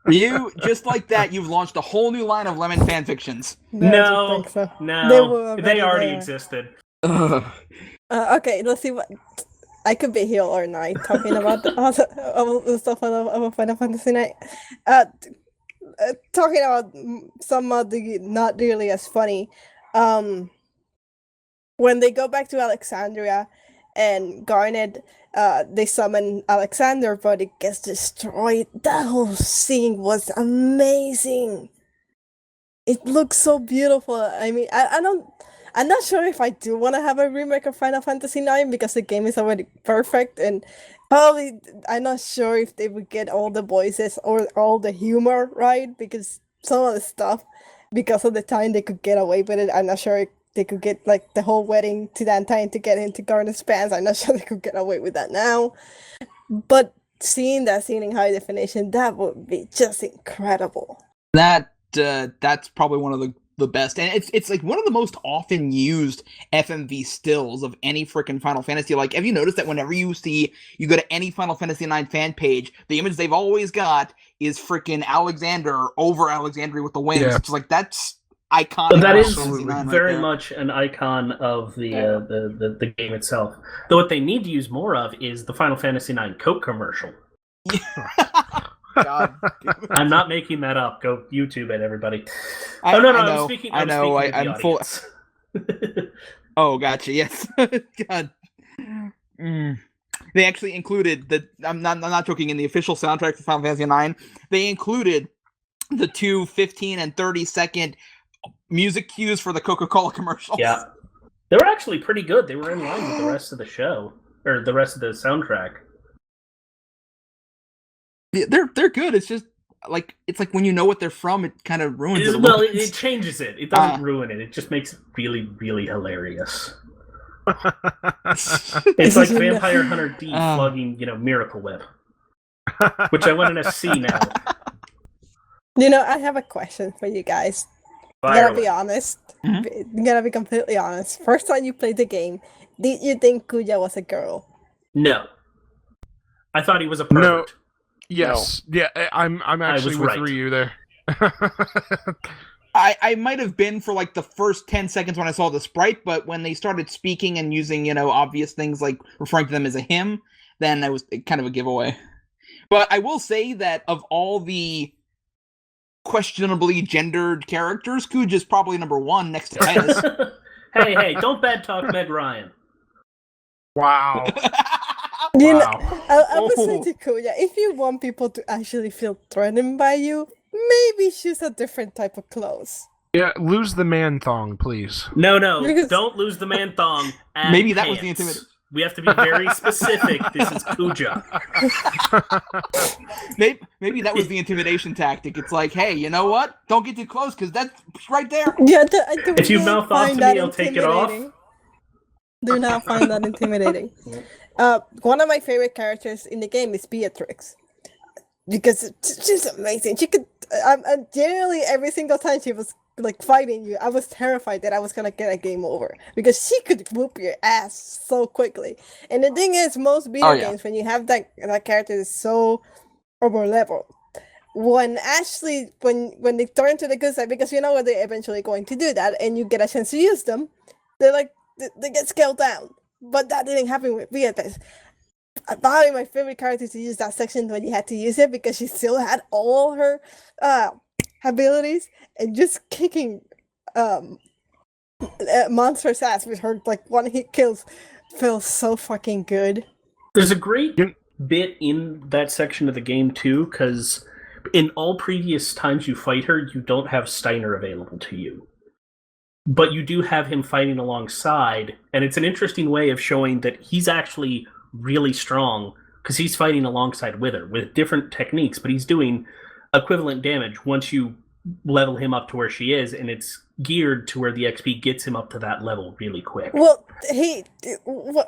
You, just like that, you've launched a whole new line of Lemon fanfictions. No, they already there. Existed. Okay, let's see what... I could be here all night talking about the stuff of Final Fantasy Night. Talking about some of the not really as funny. When they go back to Alexandria and Garnet... they summon Alexander, but it gets destroyed. That whole scene was amazing. It looks so beautiful. I mean, I'm not sure if I do want to have a remake of Final Fantasy IX because the game is already perfect, and probably I'm not sure if they would get all the voices or all the humor right, because some of the stuff, because of the time they could get away with it, I'm not sure if they could get like the whole wedding to that time to get into Garnet's pants. I'm not sure they could get away with that now. But seeing that scene in high definition, that would be just incredible. That's probably one of the best, and it's like one of the most often used FMV stills of any freaking Final Fantasy. Like, have you noticed that whenever you go to any Final Fantasy IX fan page, the image they've always got is freaking Alexander over Alexandria with the wings. Yeah. It's like, that's iconic. But that is right very there. much an icon of the game itself. Though what they need to use more of is the Final Fantasy IX Coke commercial. God, I'm not making that up. Go YouTube it, everybody. I'm speaking. I'm full. Oh, gotcha. Yes. God. They actually included I'm not joking. In the official soundtrack for Final Fantasy IX, they included the 2 15 and 30-second music cues for the Coca-Cola commercials. Yeah, they were actually pretty good. They were in line with the rest of the show or the rest of the soundtrack. They're good. It's just like when you know what they're from, it kind of ruins it. Well, it changes it. It doesn't ruin it. It just makes it really, really hilarious. It's like Vampire Hunter D slugging, Miracle Whip, which I want to see now. I have a question for you guys. I'm gonna be honest. I'm gonna be completely honest. First time you played the game, did you think Kuya was a girl? No. I thought he was a pervert. No. Yes. No. Yeah, I'm actually with Ryu there. I might have been for like the first 10 seconds when I saw the sprite, but when they started speaking and using, obvious things like referring to them as a him, then it was kind of a giveaway. But I will say that of all the questionably gendered characters, Kuja's probably number one next to Tennis. Hey, don't bad talk Meg Ryan. Wow. I was saying to Kuya, if you want people to actually feel threatened by you, maybe choose a different type of clothes. Yeah, lose the man thong, please. No, don't lose the man thong. Maybe that was the intimidation. We have to be very specific. This is Kuja. Maybe that was the intimidation tactic. It's like, hey, you know what? Don't get too close because that's right there. Yeah, if you mouth off to me, I'll take it off. Do not find that intimidating. One of my favorite characters in the game is Beatrix. Because she's amazing. She could generally every single time she was like fighting you, I was terrified that I was gonna get a game over because she could whoop your ass so quickly. And the thing is, most video games, when you have that character is so over leveled, when they turn to the good side, because you know what they're eventually going to do that, and you get a chance to use them, they get scaled down. But that didn't happen with Beatrix. Probably my favorite character to use that section when you had to use it because she still had all her abilities and just kicking monster's ass with her one hit kills feels so fucking good. There's a great bit in that section of the game too, because in all previous times you fight her, you don't have Steiner available to you. But you do have him fighting alongside, and it's an interesting way of showing that he's actually really strong because he's fighting alongside with her with different techniques, but he's doing equivalent damage once you level him up to where she is, and it's geared to where the XP gets him up to that level really quick. Well,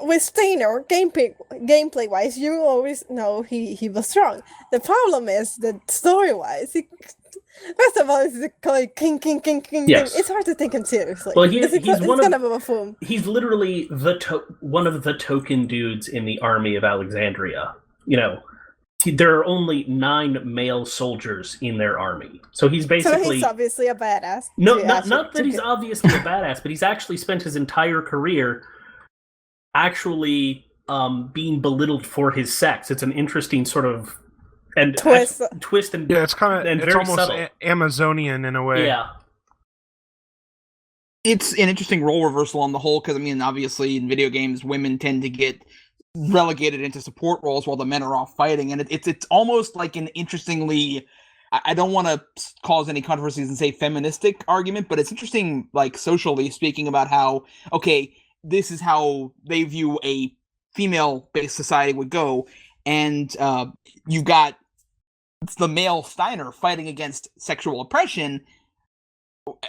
with Steiner, gameplay wise, you always know he was strong. The problem is that story wise, first of all, it's like king. Yes. It's hard to take him seriously. Well, he's kind of a buffoon. He's literally one of the token dudes in the army of Alexandria. There are only 9 male soldiers in their army, so he's basically. So he's obviously a badass. No, not that he's obviously a badass, but he's actually spent his entire career actually being belittled for his sex. It's an interesting sort of. And twist and it's kind of it's almost subtle. Amazonian in a way. Yeah, it's an interesting role reversal on the whole because obviously in video games, women tend to get relegated into support roles while the men are off fighting, and it's almost like an interestingly. I don't want to cause any controversies and say feministic argument, but it's interesting, like socially speaking, about how this is how they view a female-based society would go, and you've got. It's the male Steiner fighting against sexual oppression.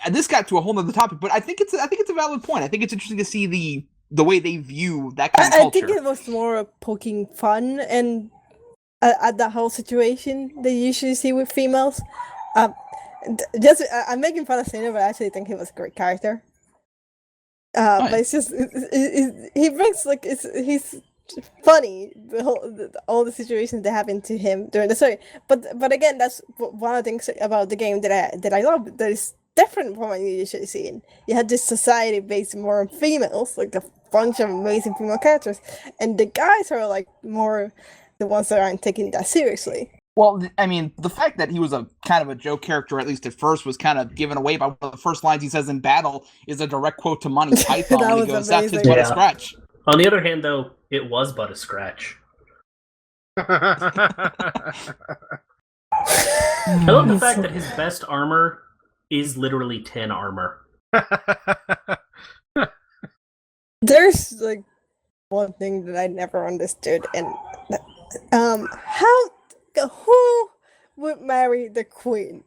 And this got to a whole other topic, but I think it's a valid point. I think it's interesting to see the way they view that kind of culture. I think it was more poking fun, and at the whole situation that you usually see with females. I'm making fun of Steiner, but I actually think he was a great character. But it's just he brings like he's funny all the situations that happen to him during the story. But again, that's one of the things about the game that I love. That is different from what you usually see. You had this society based more on females, like a bunch of amazing female characters, and the guys are like more the ones that aren't taking that seriously. Well, I mean, the fact that he was a kind of a joke character, at least at first, was kind of given away by one of the first lines he says in battle is a direct quote to Monty Python when he goes, "That's just but a scratch." On the other hand, though, it was but a scratch. I love the fact that his best armor is literally 10 armor. There's like one thing that I never understood, and who would marry the queen?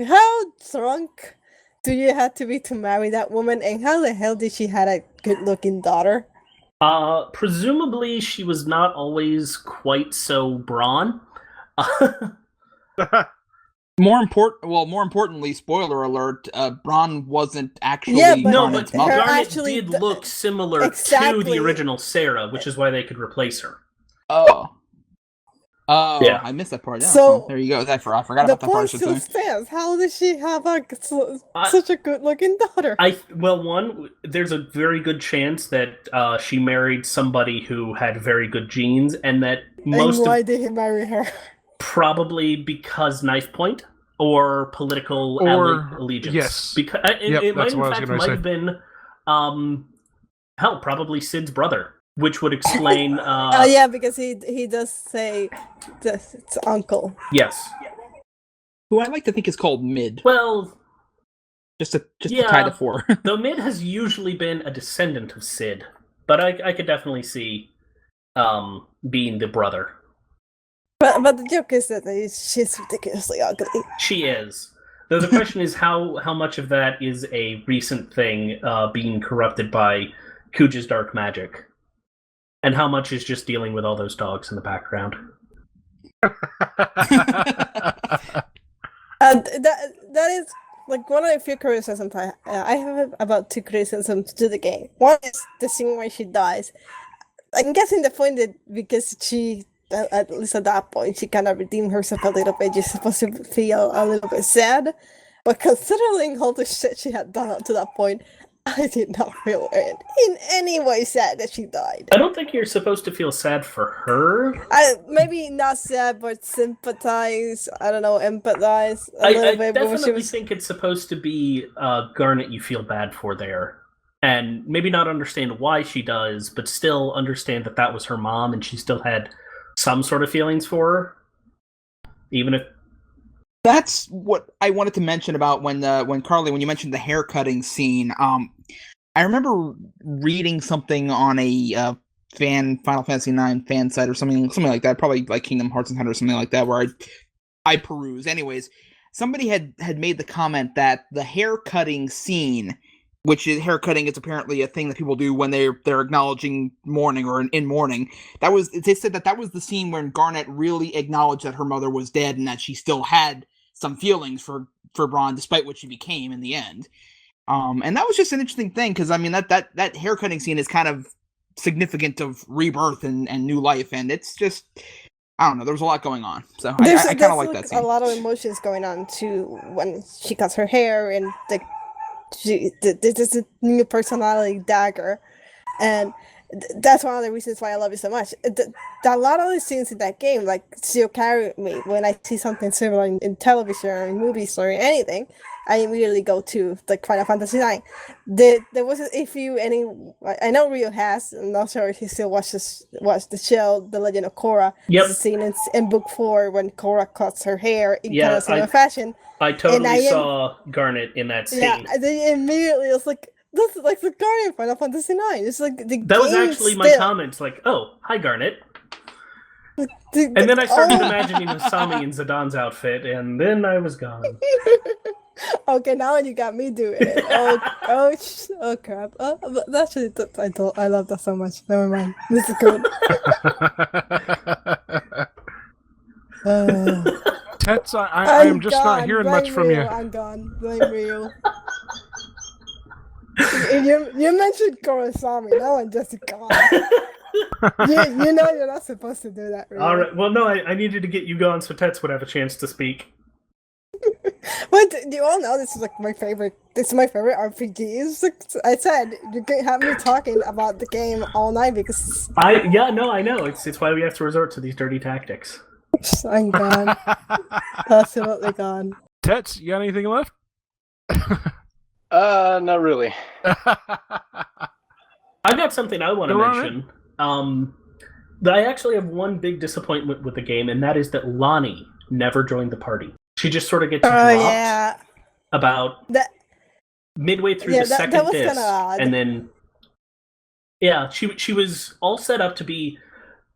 How drunk do you have to be to marry that woman? And how the hell did she have a good-looking daughter? Presumably she was not always quite so brawn. More importantly, spoiler alert, Braun wasn't actually Garnet's mother. Garnet did look similar exactly to the original Sarah, which is why they could replace her. Oh, yeah. I missed that part. Yeah. So there you go. I forgot about that part. The point still stands. How does she have such a good-looking daughter? One, there's a very good chance that she married somebody who had very good genes, and that why did he marry her? Probably because knife point or political allegiance. Yes, because it might have been, probably Sid's brother. Which would explain. Yeah, because he does say it's uncle. Yes. Who I like to think is called Mid. Well, just to tie the four. Though Mid has usually been a descendant of Sid, but I could definitely see being the brother. But the joke is that she's ridiculously ugly. She is. Though the question is how much of that is a recent thing being corrupted by Kuja's dark magic. And how much is just dealing with all those dogs in the background? That is like one of the few criticisms I have about two criticisms to the game. One is the scene where she dies. I'm guessing the point that because she, at least at that point, she kind of redeemed herself a little bit. You're supposed to feel a little bit sad. But considering all the shit she had done up to that point, I did not feel it in any way sad that she died. I don't think you're supposed to feel sad for her. Maybe not sad, but sympathize. I don't know, empathize a little bit. I definitely think it's supposed to be Garnet you feel bad for there. And maybe not understand why she does, but still understand that was her mom and she still had some sort of feelings for her. Even if... That's what I wanted to mention about when Carly, when you mentioned the haircutting scene. I remember reading something on a Final Fantasy IX fan site or something like that, probably like Kingdom Hearts and Hunter or something like that, where I peruse. Anyways, somebody had made the comment that the haircutting scene, which is haircutting is apparently a thing that people do when they're acknowledging mourning or in mourning. They said that was the scene when Garnet really acknowledged that her mother was dead and that she still had some feelings for Braun, despite what she became in the end. And that was just an interesting thing, because I mean that haircutting scene is kind of significant of rebirth and new life, and it's just, I don't know, there was a lot going on. So I kind of like that scene. A lot of emotions going on too when she cuts her hair, and there's a new personality dagger, and that's one of the reasons why I love it so much. A lot of the scenes in that game, like, still carry me when I see something similar in television or in movies or anything. I immediately go to like Final Fantasy IX. There was I know Rio has. I'm not sure if he still watches the show, The Legend of Korra. Yep. The scene in book 4 when Korra cuts her hair in kind of similar fashion. I totally saw Garnet in that scene. Yeah, immediately it was like, this is like the Garnet Final Fantasy IX. It's like that was actually my comments. Like, oh, hi Garnet. And then I started imagining Asami in Zidane outfit, and then I was gone. Okay, now you got me doing it. Oh crap! That's really I love that so much. Never mind. This is good. Tets, I'm just not hearing much from you. I'm gone. Blame Ryu. you mentioned Kurosami. Now I'm just gone. you know you're not supposed to do that, Ryu. All right. Well, no, I needed to get you gone so Tets would have a chance to speak. But do you all know this is like my favorite? This is my favorite RPG. Like I said, you can have me talking about the game all night because I know. It's why we have to resort to these dirty tactics. I'm gone. Absolutely gone. Tets, you got anything left? Not really. I've got something I want to mention. I actually have one big disappointment with the game, and that is that Lonnie never joined the party. She just sort of gets dropped about midway through the second disc, and then she was all set up to be,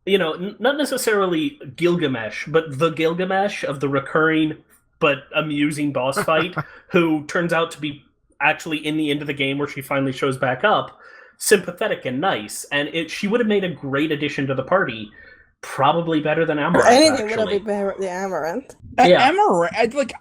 not necessarily Gilgamesh, but the Gilgamesh of the recurring but amusing boss fight, who turns out to be actually in the end of the game where she finally shows back up, sympathetic and nice, and she would have made a great addition to the party. Probably better than Amaranth. Anything would have been better than Amaranth. Amaranth,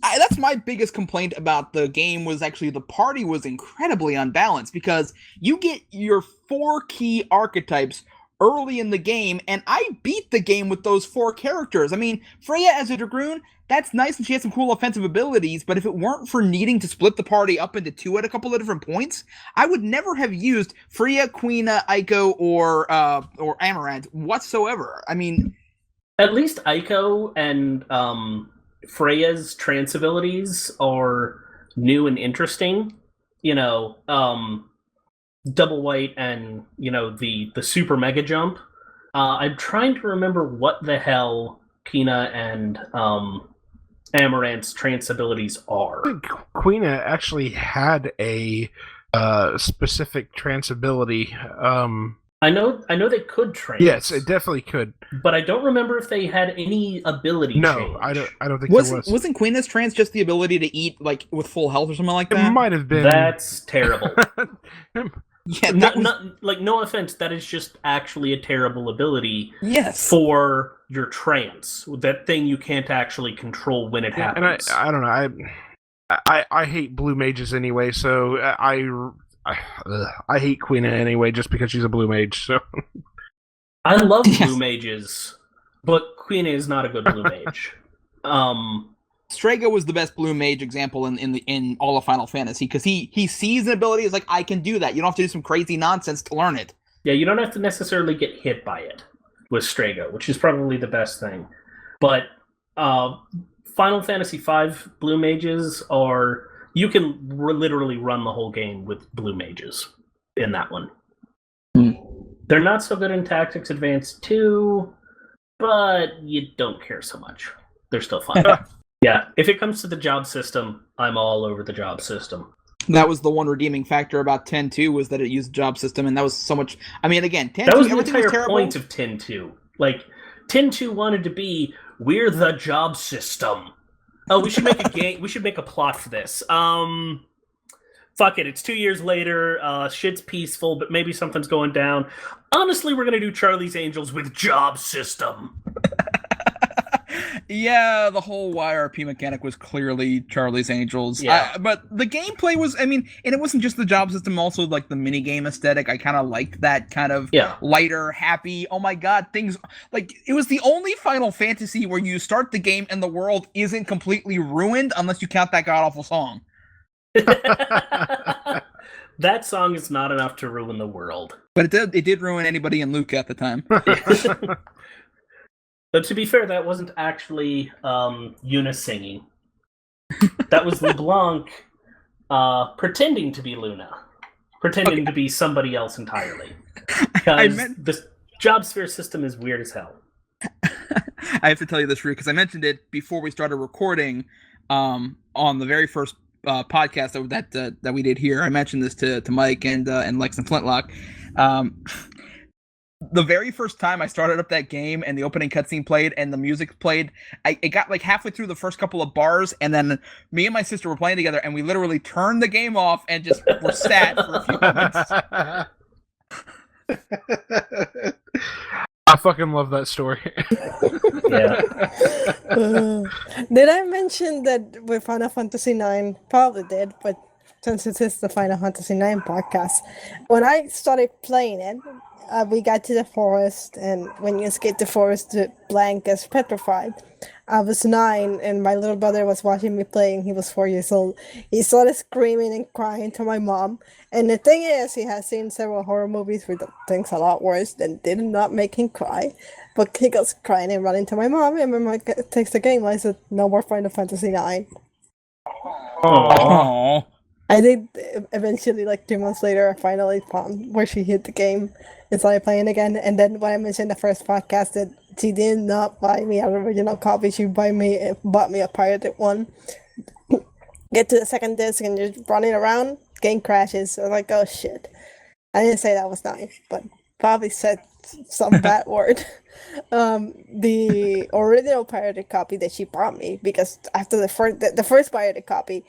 that's my biggest complaint about the game was actually the party was incredibly unbalanced because you get your 4 key archetypes early in the game, and I beat the game with those 4 characters. I mean, Freya as a Dragoon, that's nice and she has some cool offensive abilities, but if it weren't for needing to split the party up into 2 at a couple of different points, I would never have used Freya, Quina, Aiko, or Amaranth whatsoever. I mean, at least Aiko and Freya's trance abilities are new and interesting. Double white and the super mega jump. I'm trying to remember what the hell Kina and Amaranth's trance abilities are. I think Quina actually had a specific trance ability. I know they could trance. Yes, it definitely could. But I don't remember if they had any ability change. No, I don't think there was. Wasn't Quina's trance just the ability to eat like with full health or something like that? It might have been. That's terrible. Yeah, no offense, that is just actually a terrible ability. Yes. For your trance, that thing you can't actually control when it happens. And I don't know. I hate blue mages anyway, so I hate Quina anyway, just because she's a blue mage. So I love blue mages, but Quina is not a good blue mage. Strago was the best blue mage example in all of Final Fantasy because he sees an ability is like I can do that. You don't have to do some crazy nonsense to learn it. Yeah, you don't have to necessarily get hit by it with Strago, which is probably the best thing. But Final Fantasy V blue mages are you can literally run the whole game with blue mages in that one. They're not so good in Tactics Advanced 2, but you don't care so much. They're still fun. Yeah, if it comes to the job system, I'm all over the job system. That was the one redeeming factor about 10.2 was that it used job system, and that was so much. I mean, again, 10.2 that was the everything entire was terrible. Point of 10.2. Like 10.2 wanted to be we're the job system. Oh, we should make a game. We should make a plot for this. Fuck it. It's 2 years later. Shit's peaceful, but maybe something's going down. Honestly, we're gonna do Charlie's Angels with job system. Yeah, the whole YRP mechanic was clearly Charlie's Angels. Yeah. But the gameplay was, I mean, and it wasn't just the job system, also like the minigame aesthetic. I kind of liked that kind of lighter, happy, oh my god, things. Like, it was the only Final Fantasy where you start the game and the world isn't completely ruined unless you count that god-awful song. That song is not enough to ruin the world. But it did ruin anybody in Luca at the time. But to be fair, that wasn't actually Yuna singing. That was LeBlanc pretending to be Luna. Pretending to be somebody else entirely. Because the job sphere system is weird as hell. I have to tell you this, Rue, because I mentioned it before we started recording on the very first podcast that we did here. I mentioned this to Mike and Lex and Flintlock. The very first time I started up that game and the opening cutscene played and the music played, it got like halfway through the first couple of bars, and then me and my sister were playing together, and we literally turned the game off and just were sad for a few moments. I fucking love that story. Yeah. Did I mention that with Final Fantasy IX? Probably did, but since it is the Final Fantasy IX podcast, when I started playing it, we got to the forest, and when you escape the forest, the blank is petrified. I was 9, and my little brother was watching me playing. He was 4 years old. He started screaming and crying to my mom. And the thing is, he has seen several horror movies with things a lot worse that did not make him cry. But he goes crying and running to my mom, and my mom takes the game. I said, no more Final Fantasy IX. Aww. I did eventually, like 2 months later, I finally found where she hid the game and started playing again. And then when I mentioned the first podcast that she did not buy me an original copy, she bought me a pirated one. Get to the second disc and just running around, game crashes. I was like, oh shit. I didn't say that was nice, but probably said some bad word. The original pirated copy that she bought me, because after the first pirated copy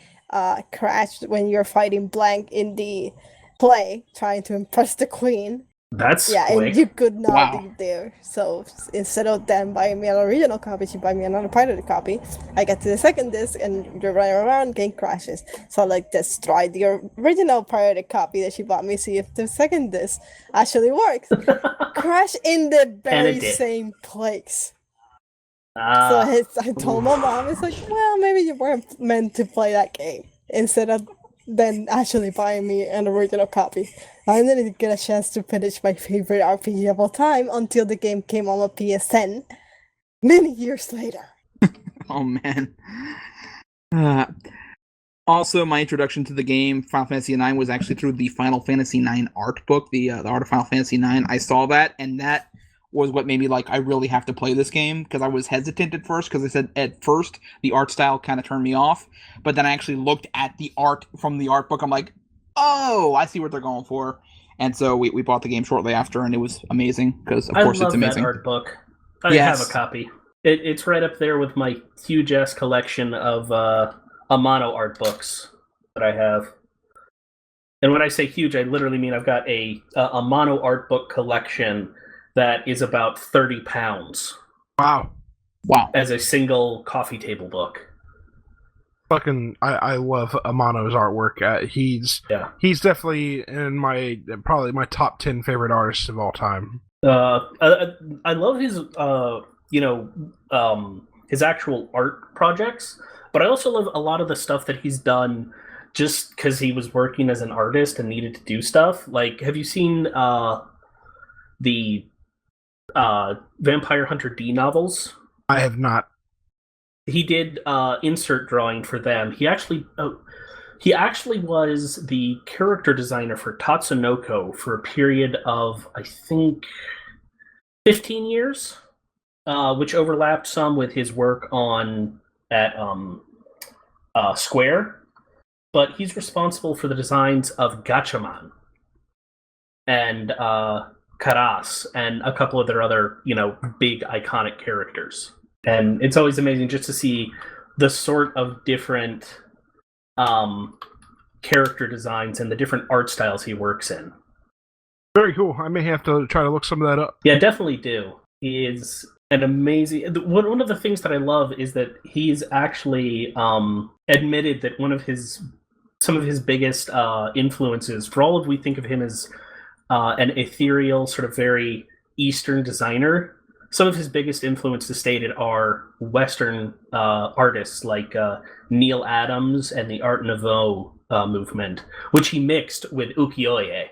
crashed when you're fighting blank in the play, trying to impress the queen. That's quick. And you could not leave there. So instead of them buying me an original copy, she bought me another pirated copy. I get to the second disc and you're running around, game crashes. So like, let's try the original pirated copy that she bought me, see if the second disc actually works. Crash in the very same place. So I told my mom, it's like, well, maybe you weren't meant to play that game, instead of then actually buying me an original copy. I didn't get a chance to finish my favorite RPG of all time until the game came on a PSN many years later. Oh man. Also, my introduction to the game, Final Fantasy IX, was actually through the Final Fantasy IX art book, the Art of Final Fantasy IX. I saw that, and that was what made me like, I really have to play this game, because I was hesitant at first, because I said at first the art style kind of turned me off, but then I actually looked at the art from the art book. I'm like, oh, I see what they're going for. And so we bought the game shortly after, and it was amazing, because of course it's amazing. I love that art book. I have a copy. It's right up there with my huge-ass collection of Amano art books that I have. And when I say huge, I literally mean I've got a Amano art book collection that is about 30 pounds. Wow. As a single coffee table book. Fucking, I love Amano's artwork. He's definitely in probably my top 10 favorite artists of all time. I love his his actual art projects, but I also love a lot of the stuff that he's done just because he was working as an artist and needed to do stuff. Like, have you seen the Vampire Hunter D novels? I have not. He did insert drawing for them. He actually was the character designer for Tatsunoko for a period of, I think, 15 years, which overlapped some with his work at Square. But he's responsible for the designs of Gatchaman and Karas and a couple of their other, big iconic characters. And it's always amazing just to see the sort of different character designs and the different art styles he works in. Very cool. I may have to try to look some of that up. Yeah, definitely do. He is an amazing... One of the things that I love is that he's actually admitted that some of his biggest influences, for all of we think of him as an ethereal, sort of very Eastern designer, some of his biggest influences stated are Western artists like Neil Adams and the Art Nouveau movement, which he mixed with ukiyo-e.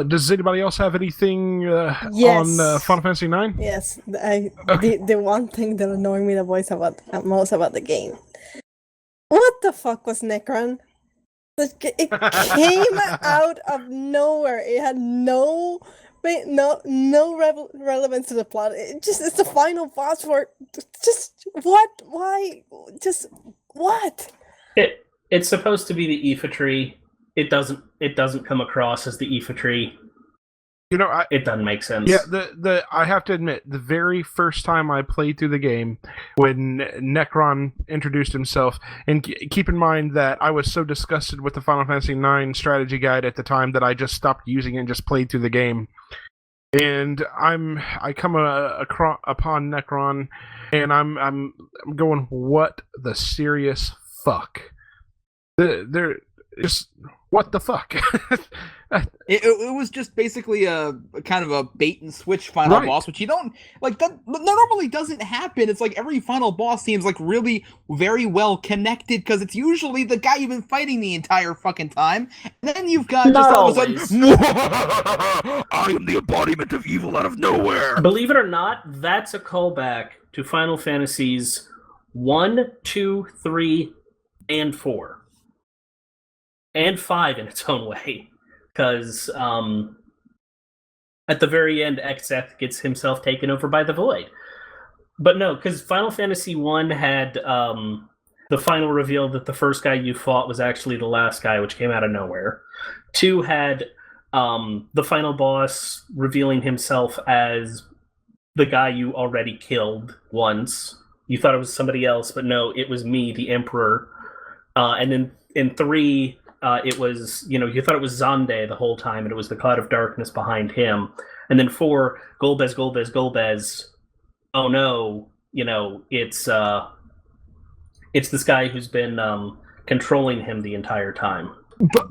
Does anybody else have anything Yes. on Final Fantasy IX? Yes, the one thing that annoyed me most about the game. What the fuck was Necron? It came out of nowhere. It had no relevance to the plot. It's the final boss for just what? Why? Just what? It's supposed to be the Aoife tree. It doesn't come across as the Aoife tree. It doesn't make sense. Yeah, I have to admit, the very first time I played through the game, when Necron introduced himself, and keep in mind that I was so disgusted with the Final Fantasy IX strategy guide at the time that I just stopped using it and just played through the game. and I come upon Necron, and I'm going, what the serious fuck? They're just, what the fuck? It was just basically a kind of a bait and switch final boss, which you don't like. That normally doesn't happen. It's like every final boss seems like really very well connected because it's usually the guy you've been fighting the entire fucking time. And then you've got just all of a sudden, I am the embodiment of evil out of nowhere. Believe it or not, that's a callback to Final Fantasies 1, 2, 3, and 4. And 5 in its own way. Because at the very end, Exeth gets himself taken over by the Void. But no, because Final Fantasy 1 had the final reveal that the first guy you fought was actually the last guy, which came out of nowhere. 2 had the final boss revealing himself as the guy you already killed once. You thought it was somebody else, but no, it was me, the Emperor. And then in 3... it was, you thought it was Zonde the whole time, and it was the Cloud of Darkness behind him. And then 4, Golbez. Oh no, it's this guy who's been controlling him the entire time.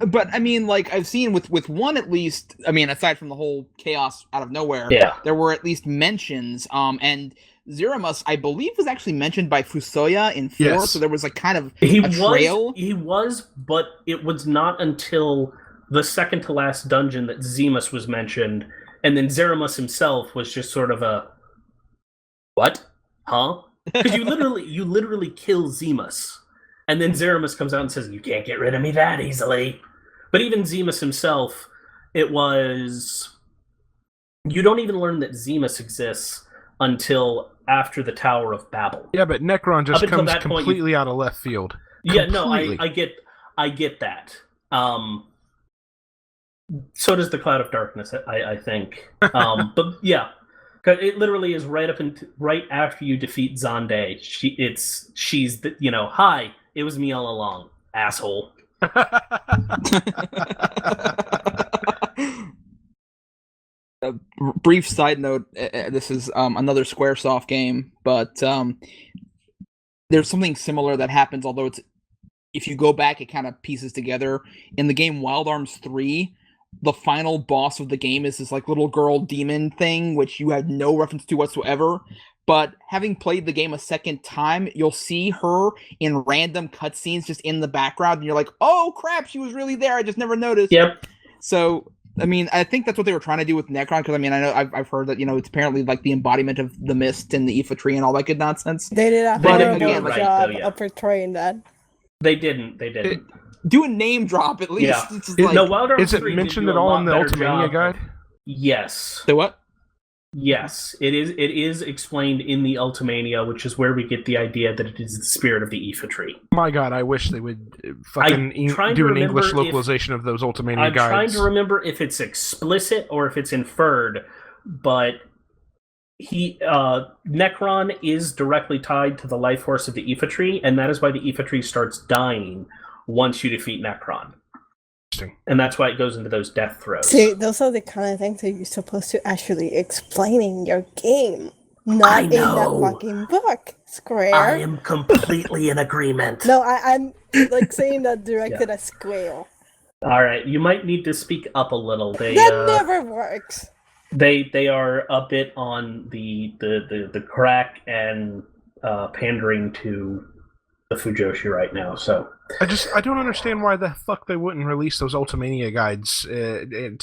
But I mean, like I've seen with 1 at least. I mean, aside from the whole chaos out of nowhere, there were at least mentions. And Zeramus, I believe, was actually mentioned by Fusoya in 4, yes. So there was like kind of a trail. He was, but it was not until the second to last dungeon that Zemus was mentioned, and then Zeramus himself was just sort of a what? Huh? Because you literally kill Zemus, and then Zeramus comes out and says, "You can't get rid of me that easily." But even Zemus himself, it was you don't even learn that Zemus exists until after the Tower of Babel. Yeah, but Necron just comes completely out of left field. Yeah, completely. No, I get that. So does the Cloud of Darkness, I think. But yeah, it literally is right after you defeat Zonde. She's hi, it was me all along, asshole. A brief side note, this is another Squaresoft game, but there's something similar that happens, although if you go back, it kind of pieces together. In the game Wild Arms 3, the final boss of the game is this like little girl demon thing, which you have no reference to whatsoever. But having played the game a second time, you'll see her in random cutscenes just in the background, and you're like, oh crap, she was really there, I just never noticed. Yep. So I mean, I think that's what they were trying to do with Necron, because I mean, I know I've heard that it's apparently like the embodiment of the mist and the Aoife tree and all that good nonsense. They did a horrible job of portraying that. They didn't. Do a name drop at least. Yeah. It's is it mentioned at all in the Ultimania guide? Yes. The what? Yes, it is. It is explained in the Ultimania, which is where we get the idea that it is the spirit of the Aoife tree. My God, I wish they would fucking do an English localization of those Ultimania guides. I'm trying to remember if it's explicit or if it's inferred, but Necron is directly tied to the life force of the Aoife tree, and that is why the Aoife tree starts dying once you defeat Necron. And that's why it goes into those death throes. See, those are the kind of things that you're supposed to actually explain in your game, not in that fucking book, Square. I am completely in agreement. No, I'm like saying that directed at Square. All right, you might need to speak up a little. That never works. They are a bit on the crack and pandering to the Fujoshi right now, so. I don't understand why the fuck they wouldn't release those Ultimania guides in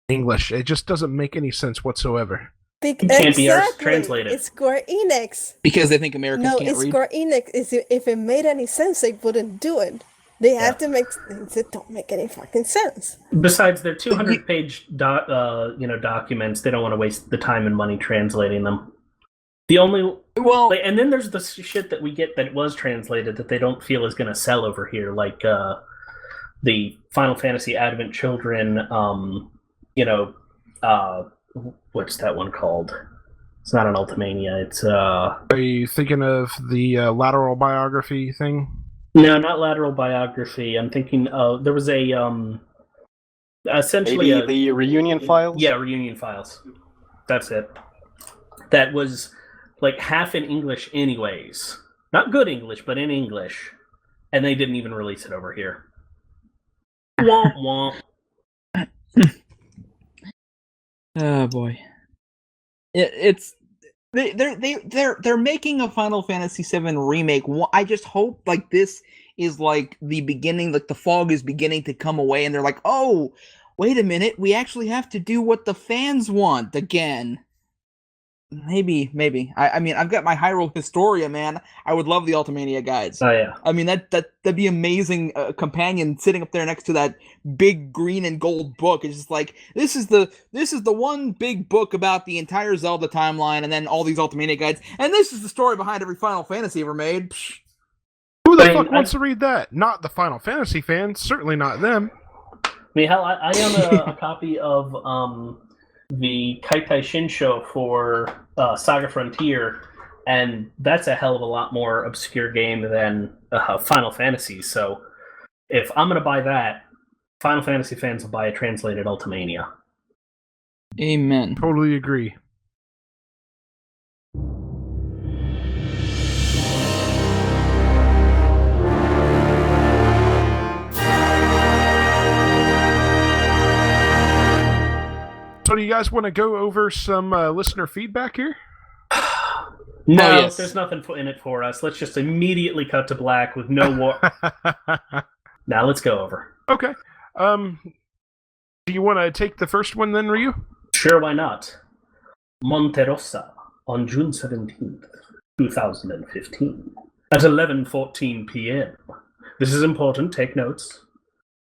English. It just doesn't make any sense whatsoever. It can't be translated. It's Square Enix. Because they think Americans can't read? No, it's Square Enix. If it made any sense, they wouldn't do it. They have to make things that don't make any fucking sense. Besides their 200-page documents, they don't want to waste the time and money translating them. And then there's the shit that we get that was translated that they don't feel is going to sell over here, like the Final Fantasy Advent Children. What's that one called? It's not an Ultimania. It's Are you thinking of the lateral biography thing? No, not lateral biography. I'm thinking there was a Essentially, Maybe the reunion files? Yeah, reunion files. That's it. That was like half in English anyways. Not good English, but in English. And they didn't even release it over here. Womp womp. Oh boy. They're making a Final Fantasy VII remake. I just hope like this is like the beginning, like the fog is beginning to come away, and they're like, oh, wait a minute, we actually have to do what the fans want again. Maybe. I mean, I've got my Hyrule Historia, man. I would love the Ultimania guides. Oh yeah. I mean, that'd be amazing. Companion sitting up there next to that big green and gold book. It's just like this is the one big book about the entire Zelda timeline, and then all these Ultimania guides, and this is the story behind every Final Fantasy ever made. Psh. Who the fuck wants to read that? Not the Final Fantasy fans. Certainly not them. I mean, hell, I own a copy of the Kaitai Shinsho for Saga Frontier, and that's a hell of a lot more obscure game than Final Fantasy. So if I'm going to buy that, Final Fantasy fans will buy a translated Ultimania. Amen. Totally agree. So do you guys want to go over some listener feedback here? No, yes. There's nothing in it for us. Let's just immediately cut to black with no war. Now let's go over. Okay. Do you want to take the first one then, Ryu? Sure, why not? Monterosa on June 17th, 2015 at 11:14 p.m. This is important, take notes.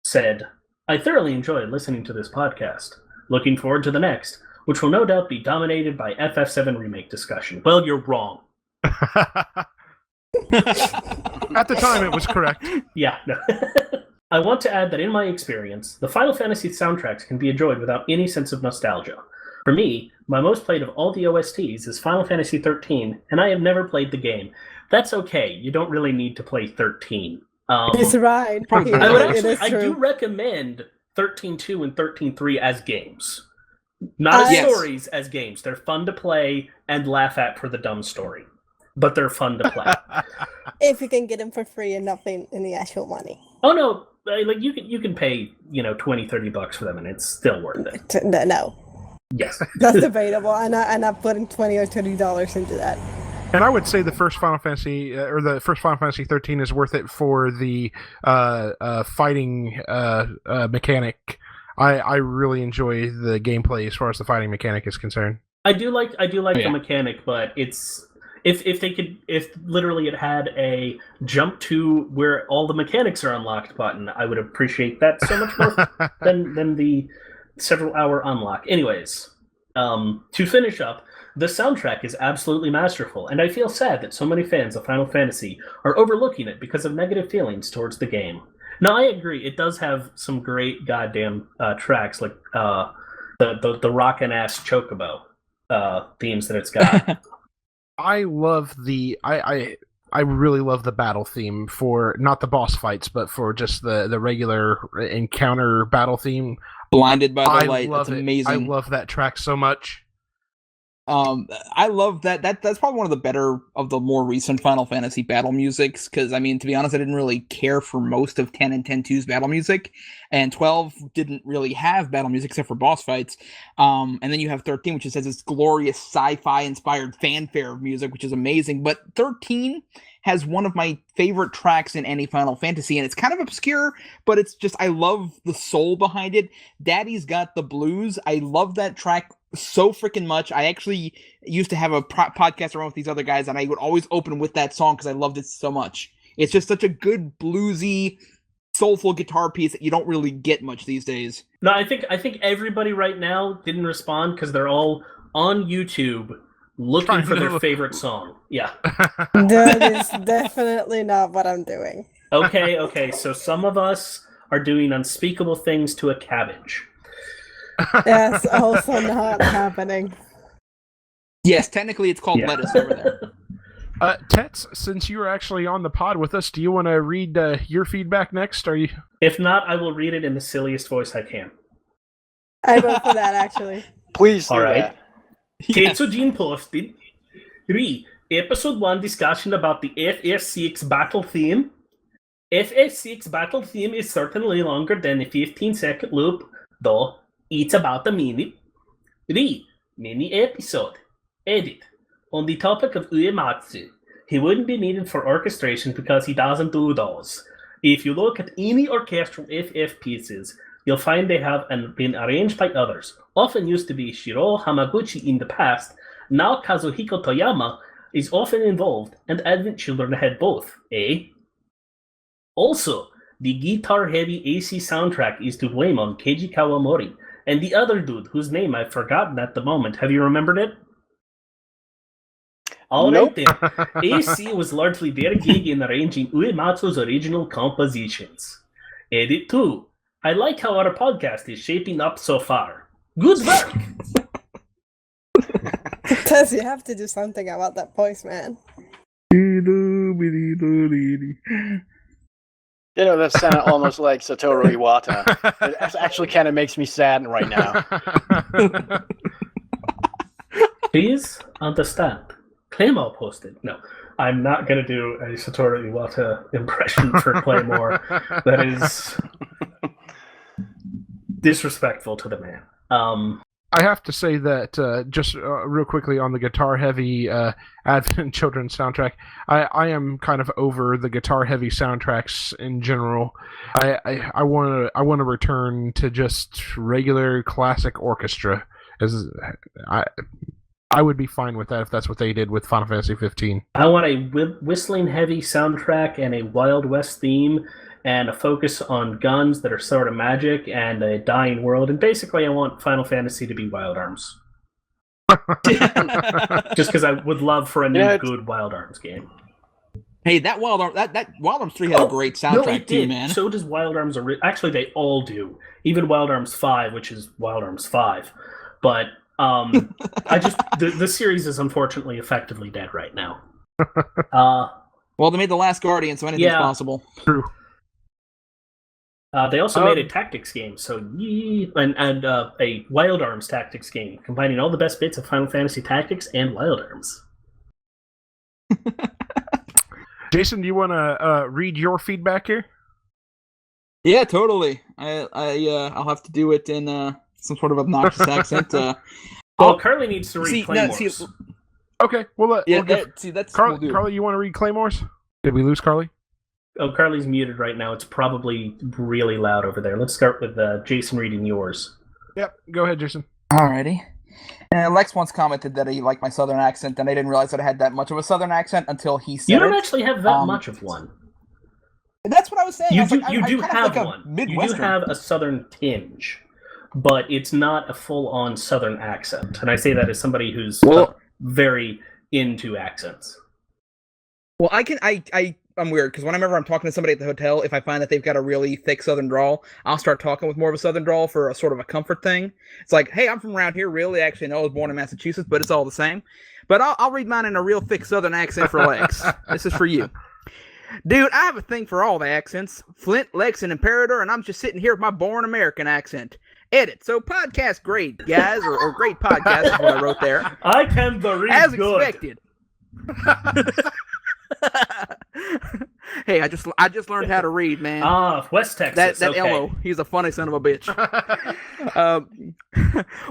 Said, I thoroughly enjoyed listening to this podcast. Looking forward to the next, which will no doubt be dominated by FF7 remake discussion. Well, you're wrong. At the time, it was correct. Yeah, no. I want to add that in my experience, the Final Fantasy soundtracks can be enjoyed without any sense of nostalgia. For me, my most played of all the OSTs is Final Fantasy XIII, and I have never played the game. That's okay. You don't really need to play 13. He's right. I do recommend 13.2 and 13.3 as games. Not as stories, as games. They're fun to play and laugh at for the dumb story. But they're fun to play. If you can get them for free and not pay any actual money. Oh no, like you can pay, $20-$30 for them and it's still worth it. No. Yes. That's debatable. I'm not putting $20 or $30 into that. And I would say the first Final Fantasy, or the first Final Fantasy 13 is worth it for the fighting mechanic. I really enjoy the gameplay as far as the fighting mechanic is concerned. I do like the mechanic, but it's if literally it had a jump to where all the mechanics are unlocked button, I would appreciate that so much more than the several hour unlock. Anyways, to finish up, the soundtrack is absolutely masterful, and I feel sad that so many fans of Final Fantasy are overlooking it because of negative feelings towards the game. Now, I agree, it does have some great goddamn tracks, like the rockin' ass chocobo themes that it's got. I love I really love the battle theme for not the boss fights, but for just the regular encounter battle theme. Blinded by the Light, that's amazing. I love that track so much. I love that. That's probably one of the better of the more recent Final Fantasy battle musics, because, I mean, to be honest, I didn't really care for most of 10 and 10.2's battle music, and 12 didn't really have battle music except for boss fights. And then you have 13, which just has this glorious sci-fi inspired fanfare music, which is amazing. But 13 has one of my favorite tracks in any Final Fantasy, and it's kind of obscure, but it's just, I love the soul behind it. Daddy's Got the Blues. I love that track so freaking much. I actually used to have a podcast around with these other guys, and I would always open with that song because I loved it so much. It's just such a good bluesy, soulful guitar piece that you don't really get much these days. No, I think everybody right now didn't respond because they're all on YouTube looking for their favorite song. Yeah. That is definitely not what I'm doing. Okay, so some of us are doing unspeakable things to a cabbage. That's also not happening. Yes, technically it's called lettuce over there. Tets, since you are actually on the pod with us, do you want to read your feedback next? Are you? If not, I will read it in the silliest voice I can. I vote for that, actually. Please do All right. that. Tetsujin posted 3. Episode 1 discussion about the FF6 battle theme. FF6 battle theme is certainly longer than a 15-second loop, though it's about a minute. 3. Mini episode. Edit. On the topic of Uematsu, he wouldn't be needed for orchestration because he doesn't do those. If you look at any orchestral FF pieces, you'll find they have been arranged by others, often used to be Shiro Hamaguchi in the past. Now Kazuhiko Toyama is often involved, and Advent Children had both, eh? Also, the guitar-heavy AC soundtrack is to blame on Keiji Kawamori, and the other dude, whose name I've forgotten at the moment. Have you remembered it? All right then. AC was largely their gig in arranging Uematsu's original compositions. Edit 2. I like how our podcast is shaping up so far. Good work! Tess, you have to do something about that voice, man. You know, that sounded almost like Satoru Iwata. It actually kind of makes me sad right now. Please understand. Claymore posted. No, I'm not going to do a Satoru Iwata impression for Claymore. That is disrespectful to the man. I have to say that just real quickly on the guitar-heavy Advent Children soundtrack, I am kind of over the guitar-heavy soundtracks in general. I want to return to just regular classic orchestra. I would be fine with that if that's what they did with Final Fantasy 15. I want a whistling heavy soundtrack and a Wild West theme and a focus on guns that are sort of magic and a dying world. And basically, I want Final Fantasy to be Wild Arms. Just because I would love for a new good Wild Arms game. Hey, that Wild Arms 3 had a great soundtrack too, man. So does Wild Arms. Actually, they all do. Even Wild Arms 5, which is Wild Arms 5. But the series is unfortunately effectively dead right now. Well, they made The Last Guardian, so anything's possible. True. They also made a tactics game, and a Wild Arms tactics game, combining all the best bits of Final Fantasy Tactics and Wild Arms. Jason, do you want to read your feedback here? Yeah, totally. I'll have to do it in some sort of obnoxious accent. Carly needs to read Claymores. Okay, well, that's Carly. Carly, you want to read Claymores? Did we lose Carly? Oh, Carly's muted right now. It's probably really loud over there. Let's start with Jason reading yours. Yep, go ahead, Jason. Alrighty. Lex once commented that he liked my southern accent, and I didn't realize that I had that much of a southern accent until he said You don't actually have that much of one. That's what I was saying. You do have one. You do have a southern tinge, but it's not a full-on southern accent. And I say that as somebody who's very into accents. Well, I'm weird, because whenever I'm talking to somebody at the hotel, if I find that they've got a really thick southern drawl, I'll start talking with more of a southern drawl for a sort of a comfort thing. It's like, hey, I'm from around here, really. Actually, no, I was born in Massachusetts, but it's all the same. But I'll read mine in a real thick southern accent for Lex. This is for you. Dude, I have a thing for all the accents. Flint, Lex, and Imperator, and I'm just sitting here with my born American accent. Edit. So, podcast great, guys, or great podcast is what I wrote there. I can read as good. Expected. Hey, I just learned how to read, man. West Texas. That Elmo, he's a funny son of a bitch.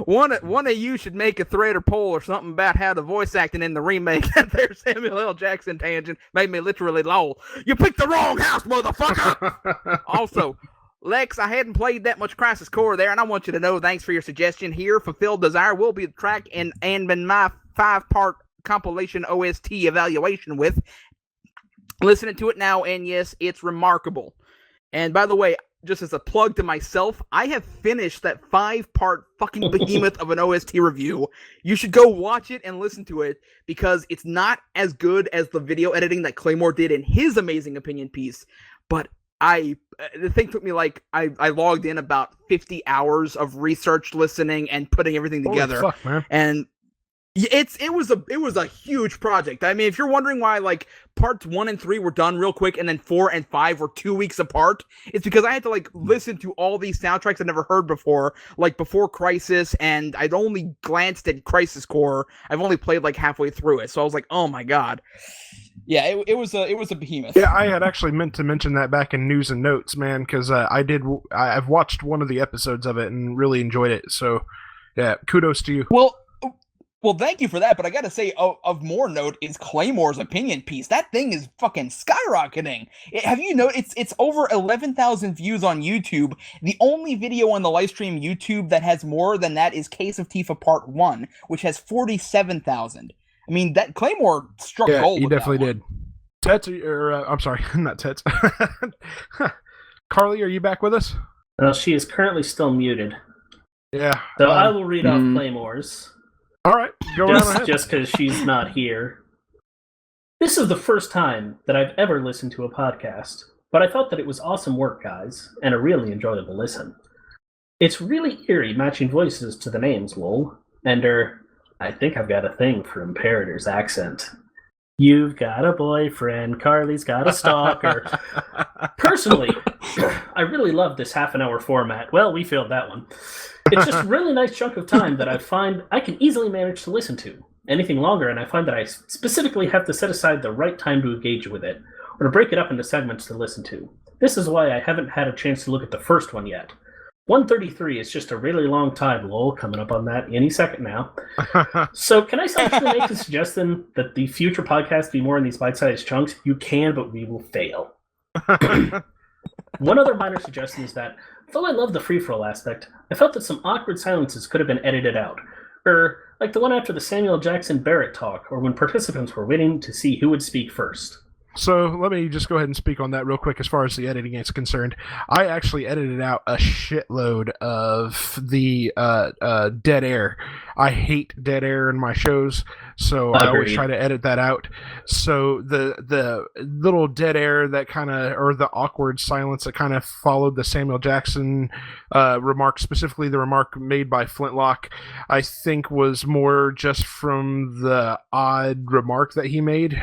One of you should make a thread or poll or something about how the voice acting in the remake that their Samuel L. Jackson tangent made me literally lol. You picked the wrong house, motherfucker. Also, Lex, I hadn't played that much Crisis Core there, and I want you to know, thanks for your suggestion here. Fulfilled Desire will be the track and in my 5-part compilation OST evaluation with. Listening to it now, and yes, it's remarkable. And by the way, just as a plug to myself, I have finished that 5-part fucking behemoth of an OST review. You should go watch it and listen to it, because it's not as good as the video editing that Claymore did in his amazing opinion piece. But the thing took me I logged in about 50 hours of research, listening, and putting everything together. Holy fuck, man. And It was a huge project. I mean, if you're wondering why like parts 1 and 3 were done real quick and then 4 and 5 were 2 weeks apart, it's because I had to like listen to all these soundtracks I'd never heard before, like before Crisis, and I'd only glanced at Crisis Core. I've only played like halfway through it, so I was like, oh my god. Yeah, it was a behemoth. Yeah, I had actually meant to mention that back in news and notes, man, because I've watched one of the episodes of it and really enjoyed it. So, yeah, kudos to you. Well, thank you for that, but I gotta say, of more note is Claymore's opinion piece. That thing is fucking skyrocketing. Have you noticed it's over 11,000 views on YouTube? The only video on the Lifestream YouTube that has more than that is Case of Tifa Part 1, which has 47,000. I mean, that Claymore struck gold. Yeah, he definitely did. I'm sorry, not Tets. Carly, are you back with us? She is currently still muted. Yeah. So I will read off Claymore's. All right, go right ahead. Just because she's not here. This is the first time that I've ever listened to a podcast, but I thought that it was awesome work, guys, and a really enjoyable listen. It's really eerie matching voices to the names, lol. And I think I've got a thing for Imperator's accent. You've got a boyfriend, Carly's got a stalker. Personally, I really love this half-an-hour format. Well, we failed that one. It's just a really nice chunk of time that I find I can easily manage to listen to. Anything longer, and I find that I specifically have to set aside the right time to engage with it, or to break it up into segments to listen to. This is why I haven't had a chance to look at the first one yet. 133 is just a really long time, lol, coming up on that any second now. So can I actually make the suggestion that the future podcast be more in these bite-sized chunks? You can, but we will fail. One other minor suggestion is that, though I love the free-for-all aspect, I felt that some awkward silences could have been edited out. Like the one after the Samuel Jackson Barrett talk, or when participants were waiting to see who would speak first. So let me just go ahead and speak on that real quick as far as the editing is concerned. I actually edited out a shitload of the dead air. I hate dead air in my shows, so I always try to edit that out. So the little dead air that kind of, or the awkward silence that kind of followed the Samuel Jackson remark, specifically the remark made by Flintlock, I think was more just from the odd remark that he made.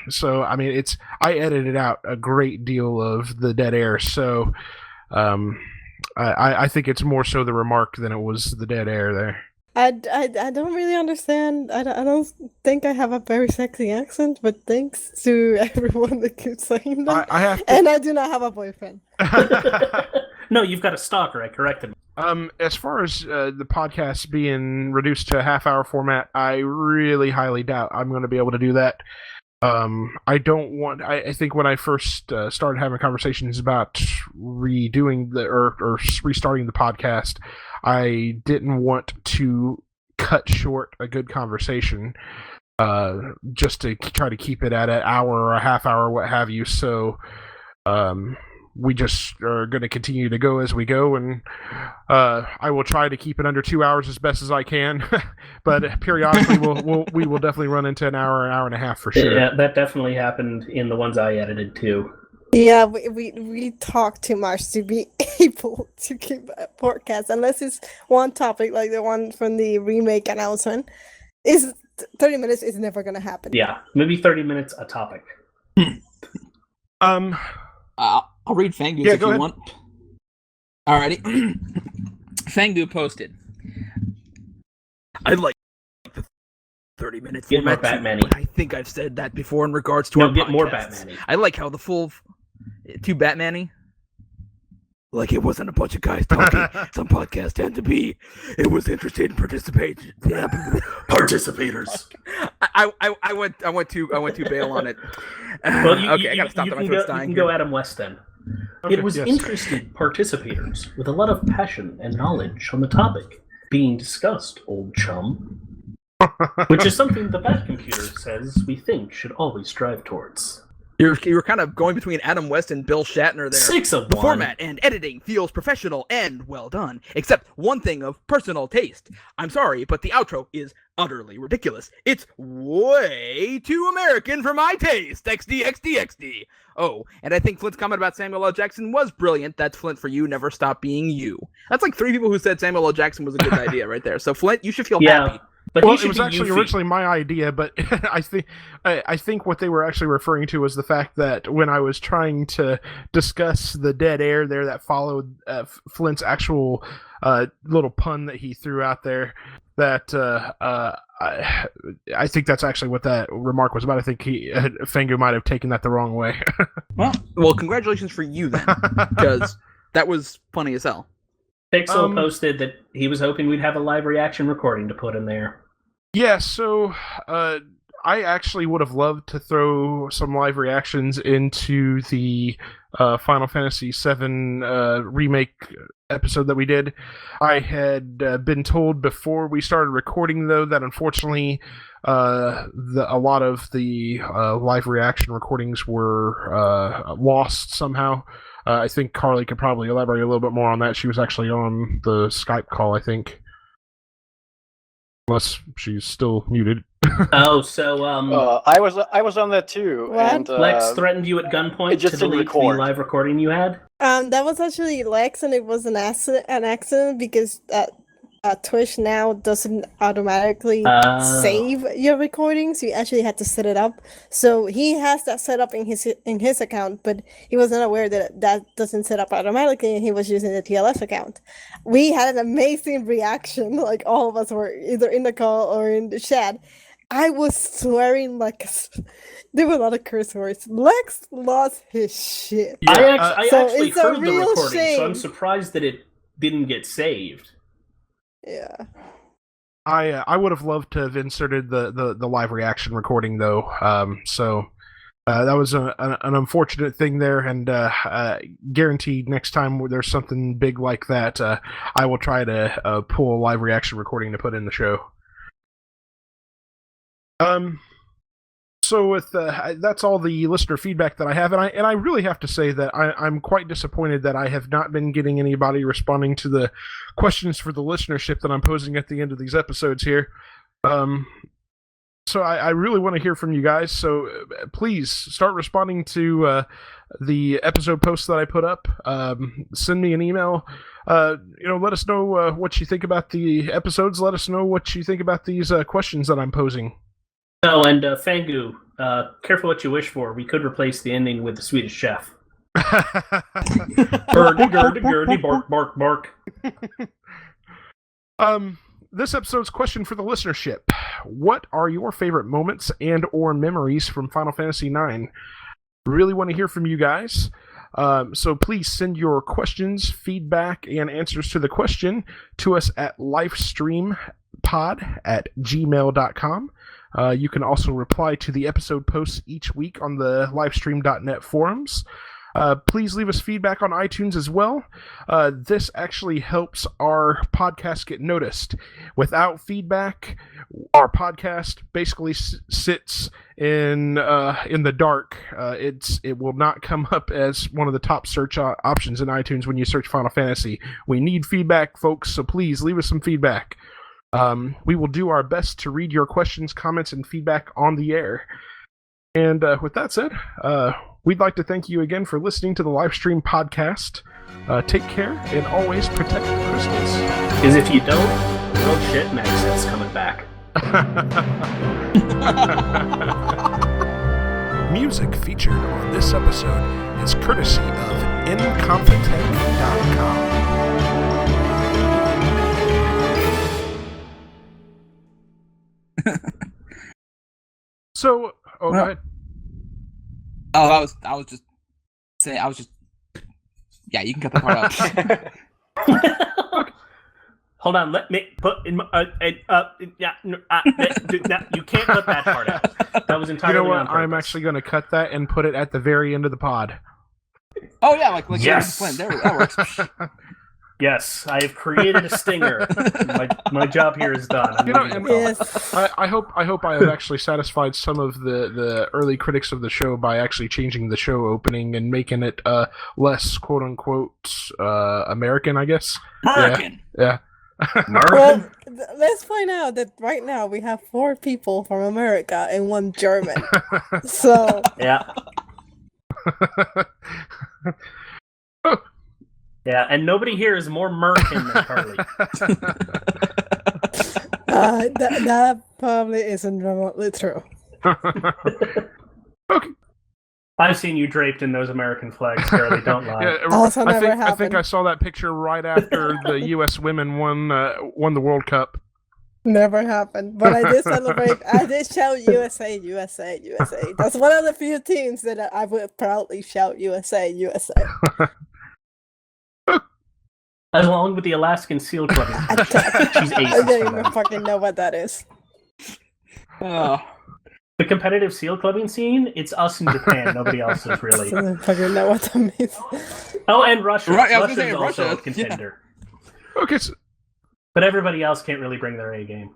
So, I mean, I edited out a great deal of the dead air, so I think it's more so the remark than it was the dead air there. I don't really understand. I don't think I have a very sexy accent, but thanks to everyone that keeps saying that. And I do not have a boyfriend. No, you've got a stalker. I corrected him. As far as the podcast being reduced to a half-hour format, I really highly doubt I'm going to be able to do that. I don't want. I think when I first started having conversations about redoing or restarting the podcast, I didn't want to cut short a good conversation, just to try to keep it at an hour or a half hour, what have you. So, we just are going to continue to go as we go, and I will try to keep it under 2 hours as best as I can. But periodically, we will definitely run into an hour and a half for sure. Yeah, that definitely happened in the ones I edited too. Yeah, we talk too much to be able to keep a podcast, unless it's one topic like the one from the remake announcement. 30 minutes is never going to happen. Yeah, maybe 30 minutes a topic. I'll read Fangu's if you want. Alrighty. Fangu posted. I like the 30 minutes. Get more Batman-y. I think I've said that before in regards to our get podcasts. More Batman-y. I like how the full... Too Batman-y? Like it wasn't a bunch of guys talking. Some podcasts tend to be. It was interested in participation. Participators. I went to bail on it. Well, okay, I gotta stop that. My throat's dying. You can go Adam West then. Okay, it was interested participators with a lot of passion and knowledge on the topic being discussed, old chum. Which is something the Bat Computer says we think should always strive towards. You're kind of going between Adam West and Bill Shatner there. 6 of 1. The format and editing feels professional and well done, except one thing of personal taste. I'm sorry, but the outro is utterly ridiculous. It's way too American for my taste. XD. Oh, and I think Flint's comment about Samuel L. Jackson was brilliant. That's Flint for you. Never stop being you. That's like 3 people who said Samuel L. Jackson was a good idea right there. So Flint, you should feel happy. But Well, he it was should be actually Yuffie. originally my idea, but I think what they were actually referring to was the fact that when I was trying to discuss the dead air there that followed Flint's actual little pun that he threw out there, that I think that's actually what that remark was about. I think Fangu might have taken that the wrong way. Well, congratulations for you then, because that was funny as hell. Pixel posted that he was hoping we'd have a live reaction recording to put in there. Yeah, so I actually would have loved to throw some live reactions into the Final Fantasy VII remake episode that we did. I had been told before we started recording, though, that unfortunately a lot of the live reaction recordings were lost somehow. I think Carly could probably elaborate a little bit more on that. She was actually on the Skype call, I think. Unless she's still muted. Oh, so I was on that too. What? And, Lex threatened you at gunpoint it just to didn't delete the record. live recording you had? That was actually Lex, and it was an accident because Twitch now doesn't automatically save your recordings. You actually had to set it up. So he has that set up in his account, but he wasn't aware that doesn't set up automatically, and he was using the TLF account. We had an amazing reaction. Like, all of us were either in the call or in the chat. I was swearing like there were a lot of curse words. Lex lost his shit. Yeah, I so actually it's a heard the real recording, so I'm shame. surprised that it didn't get saved. Yeah. I would have loved to have inserted the live reaction recording, though. So that was an unfortunate thing there, and guaranteed next time there's something big like that, I will try to pull a live reaction recording to put in the show. So with that's all the listener feedback that I have, and I really have to say that I'm quite disappointed that I have not been getting anybody responding to the questions for the listenership that I'm posing at the end of these episodes here. So I really want to hear from you guys. So please start responding to the episode posts that I put up. Send me an email. Let us know what you think about the episodes. Let us know what you think about these questions that I'm posing. Oh, and Fangu, careful what you wish for. We could replace the ending with the Swedish Chef. Gurdy, bark, bark, bark. This episode's question for the listenership: what are your favorite moments and/or memories from Final Fantasy IX? Really want to hear from you guys. So please send your questions, feedback, and answers to the question to us at lifestreampod@gmail.com. You can also reply to the episode posts each week on the Lifestream.net forums. Please leave us feedback on iTunes as well. This actually helps our podcast get noticed. Without feedback, our podcast basically sits in the dark. It will not come up as one of the top search options in iTunes when you search Final Fantasy. We need feedback, folks, so please leave us some feedback. We will do our best to read your questions, comments, and feedback on the air. And with that said, we'd like to thank you again for listening to the Livestream podcast. Take care and always protect the crystals. Because if you don't, real shit, Magset's coming back. Music featured on this episode is courtesy of Incompetech.com. So, go ahead. Oh, I was just saying. Yeah, you can cut that part out. Hold on, let me put in my, you can't cut that part out. That was entirely You know what? on purpose. I'm actually going to cut that and put it at the very end of the pod. Oh yeah, like Yes. there, that works. Yes, I have created a stinger. my job here is done. I'm leaving the call. Yes. I hope I have actually satisfied some of the early critics of the show by actually changing the show opening and making it less quote unquote American, I guess. American. Yeah. Well, let's find out that right now we have 4 people from America and 1 German. So Yeah. Yeah, and nobody here is more American than Carly. That probably isn't remotely true. Okay. I've seen you draped in those American flags, Charlie. Don't lie. Yeah, Also I never think happened. I saw that picture right after the U.S. women won the World Cup. Never happened. But I did celebrate. I did shout USA, USA, USA. That's one of the few teams that I would proudly shout USA, USA. Along with the Alaskan Seal Club. She's I aces don't for even them. fucking know what that is. Oh. The competitive seal clubbing scene, it's us in Japan. Nobody else is really. I don't fucking know what that means. Oh, and Russia. Right, I was Russia's gonna say also Russia, a contender. Okay, But everybody else can't really bring their A game.